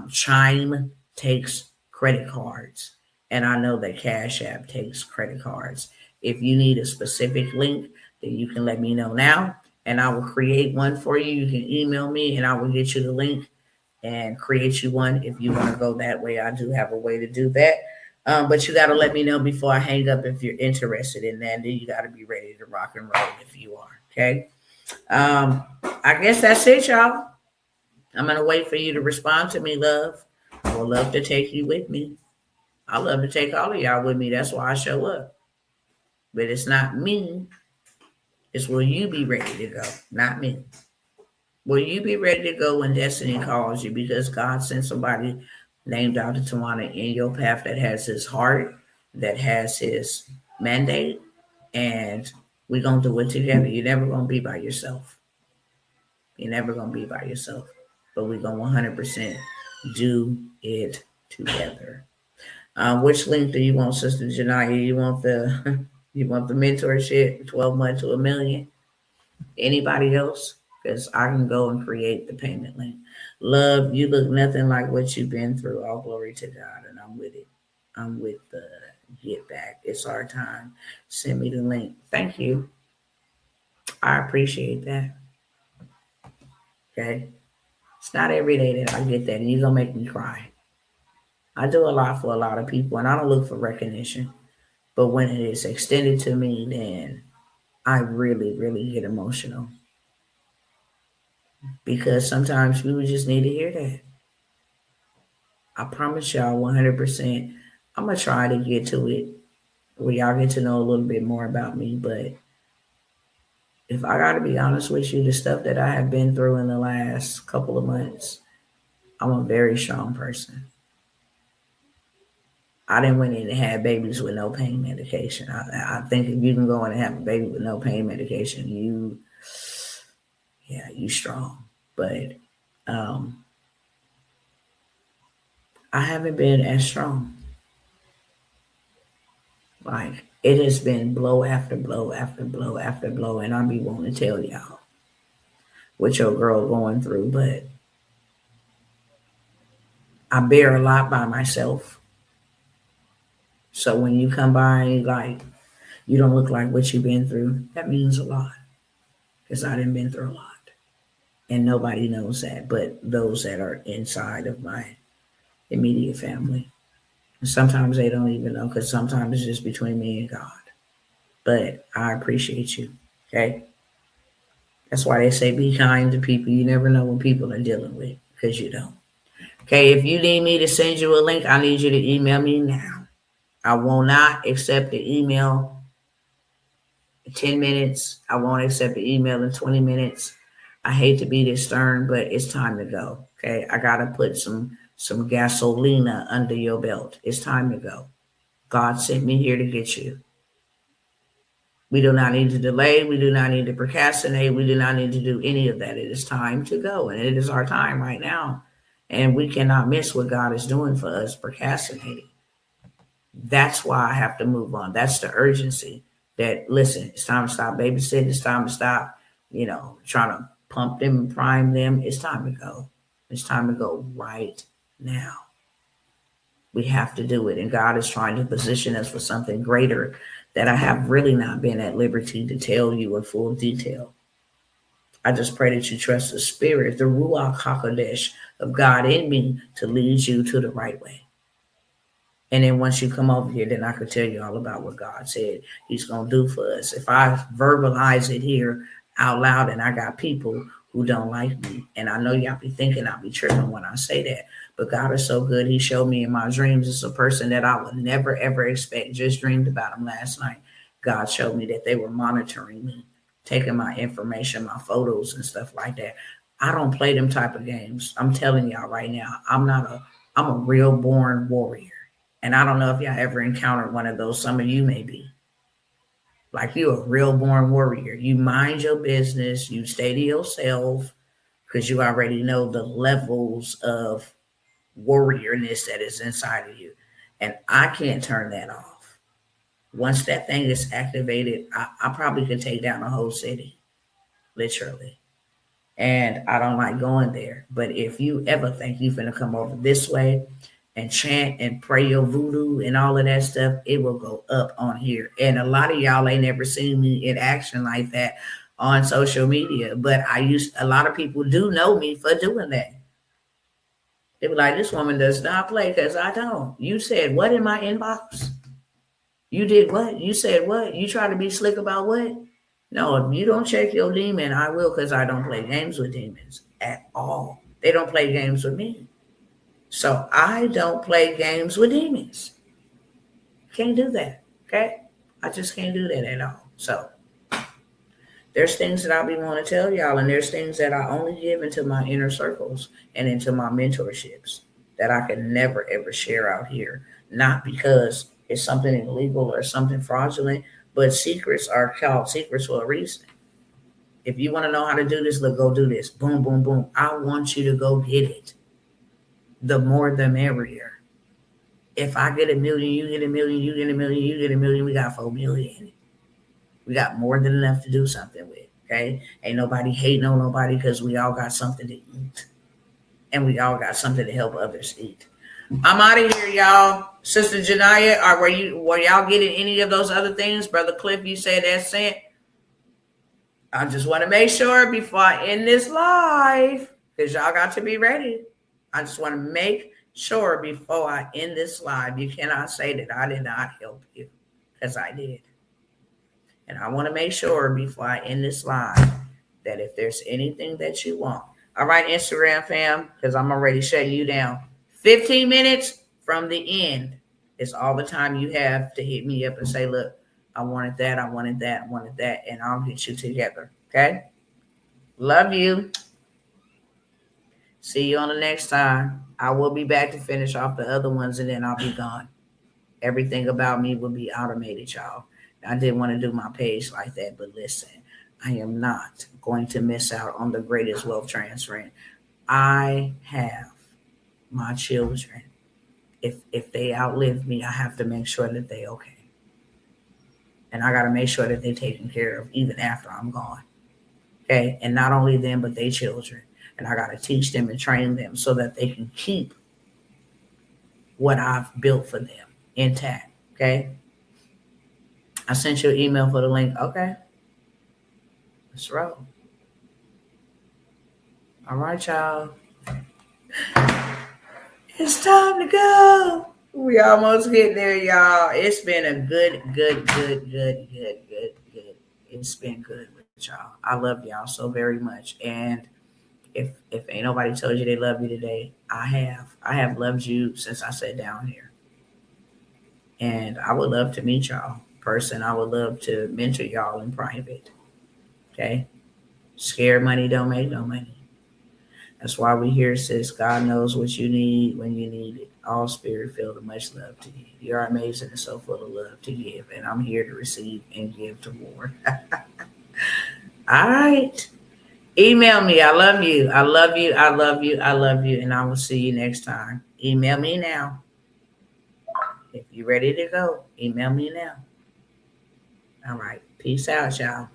Chime takes credit cards, and I know that Cash App takes credit cards. If you need a specific link, then you can let me know now, and I will create one for you. You can email me, and I will get you the link and create you one if you want to go that way. I do have a way to do that. But you got to let me know before I hang up if you're interested in that. Then you got to be ready to rock and roll if you are. Okay. I guess that's it, y'all. I'm going to wait for you to respond to me, love. I would love to take you with me. I love to take all of y'all with me. That's why I show up. But it's not me. It's will you be ready to go, not me. Will you be ready to go when destiny calls you? Because God sent somebody named Dr. Tawana in your path that has his heart, that has his mandate, and we're going to do it together. You're never going to be by yourself. You're never going to be by yourself. But we're going to 100% do it together. Which link do you want, Sister Janaya? You want the you want the mentorship, 12 months to $1 million? Anybody else? Because I can go and create the payment link. Love, you look nothing like what you've been through. All glory to God, and I'm with it. I'm with the get back. It's our time. Send me the link. Thank you. I appreciate that. Okay. It's not every day that I get that, and you're gonna make me cry. I do a lot for a lot of people, and I don't look for recognition. But when it is extended to me, then I really, really get emotional because sometimes people just need to hear that. I promise y'all 100%. I'm going to try to get to it where y'all get to know a little bit more about me. But if I got to be honest with you, the stuff that I have been through in the last couple of months, I'm a very strong person. I didn't went in and had babies with no pain medication. I think if you can go in and have a baby with no pain medication, you strong. But I haven't been as strong. Like, it has been blow after blow after blow after blow, and I be wanting to tell y'all what your girl going through, but I bear a lot by myself. So when you come by and like you don't look like what you've been through, that means a lot. Because I didn't been through a lot. And nobody knows that but those that are inside of my immediate family. And sometimes they don't even know, because sometimes it's just between me and God. But I appreciate you. Okay. That's why they say be kind to people. You never know what people are dealing with, because you don't. Okay. If you need me to send you a link, I need you to email me now. I will not accept the email in 10 minutes. I won't accept the email in 20 minutes. I hate to be this stern, but it's time to go. Okay. I got to put some gasolina under your belt. It's time to go. God sent me here to get you. We do not need to delay. We do not need to procrastinate. We do not need to do any of that. It is time to go. And it is our time right now. And we cannot miss what God is doing for us procrastinating. That's why I have to move on. That's the urgency that, listen, it's time to stop babysitting. It's time to stop, trying to pump them and prime them. It's time to go. It's time to go right now. We have to do it. And God is trying to position us for something greater that I have really not been at liberty to tell you in full detail. I just pray that you trust the Spirit, the Ruach HaKodesh of God in me, to lead you to the right way. And then once you come over here, then I could tell you all about what God said he's going to do for us. If I verbalize it here out loud, and I got people who don't like me, and I know y'all be thinking I'll be tripping when I say that, but God is so good. He showed me in my dreams, it's a person that I would never, ever expect. Just dreamed about him last night. God showed me that they were monitoring me, taking my information, my photos and stuff like that. I don't play them type of games. I'm telling y'all right now, I'm a real born warrior. And I don't know if y'all ever encountered one of those. Some of you may be. Like, you're a real born warrior. You mind your business. You stay to yourself, because you already know the levels of warriorness that is inside of you. And I can't turn that off. Once that thing is activated, I probably could take down a whole city, literally. And I don't like going there. But if you ever think you're going to come over this way and chant and pray your voodoo and all of that stuff, it will go up on here. And a lot of y'all ain't never seen me in action like that on social media. But a lot of people do know me for doing that. They were like, this woman does not play, because I don't. You said what in my inbox? You did what? You said what? You try to be slick about what? No, if you don't check your demon, I will, because I don't play games with demons at all. They don't play games with me. So I don't play games with demons. Can't do that. Okay? I just can't do that at all. So there's things that I be wanting to tell y'all, and there's things that I only give into my inner circles and into my mentorships that I can never, ever share out here. Not because it's something illegal or something fraudulent, but secrets are called secrets for a reason. If you want to know how to do this, look, go do this. Boom, boom, boom. I want you to go get it. The more, the merrier. If I get 1 million, you get 1 million, you get 1 million, you get 1 million, we got 4 million. We got more than enough to do something with, okay? Ain't nobody hating on nobody, because we all got something to eat. And we all got something to help others eat. I'm out of here, y'all. Sister Janaya, were y'all getting any of those other things? Brother Cliff, you said that's sent. I just want to make sure before I end this live, because y'all got to be ready. I just want to make sure before I end this live, you cannot say that I did not help you, because I did. And I want to make sure before I end this live that if there's anything that you want. All right, Instagram fam, because I'm already shutting you down. 15 minutes from the end is all the time you have to hit me up and say, look, I wanted that, I wanted that, I wanted that, and I'll get you together. Okay? Love you. See you on the next time. I will be back to finish off the other ones and then I'll be gone. Everything about me will be automated, y'all. I didn't want to do my page like that, but listen, I am not going to miss out on the greatest wealth transfer. I have my children. If they outlive me, I have to make sure that they okay. And I got to make sure that they're taken care of even after I'm gone. Okay? And not only them, but their children. And I got to teach them and train them so that they can keep what I've built for them intact. Okay? I sent you an email for the link. Okay. Let's roll. All right, y'all. It's time to go. We almost get there, y'all. It's been a good. It's been good with y'all. I love y'all so very much. And if ain't nobody told you they love you today, I have. I have loved you since I sat down here. And I would love to meet y'all in person. I would love to mentor y'all in private. Okay? Scared money don't make no money. That's why we here, sis. God knows what you need when you need it. All spirit filled and much love to you. You are amazing and so full of love to give. And I'm here to receive and give to more. All right. Email me. I love you. I love you. I love you. I love you. And I will see you next time. Email me now. If you're ready to go, email me now. All right. Peace out, y'all.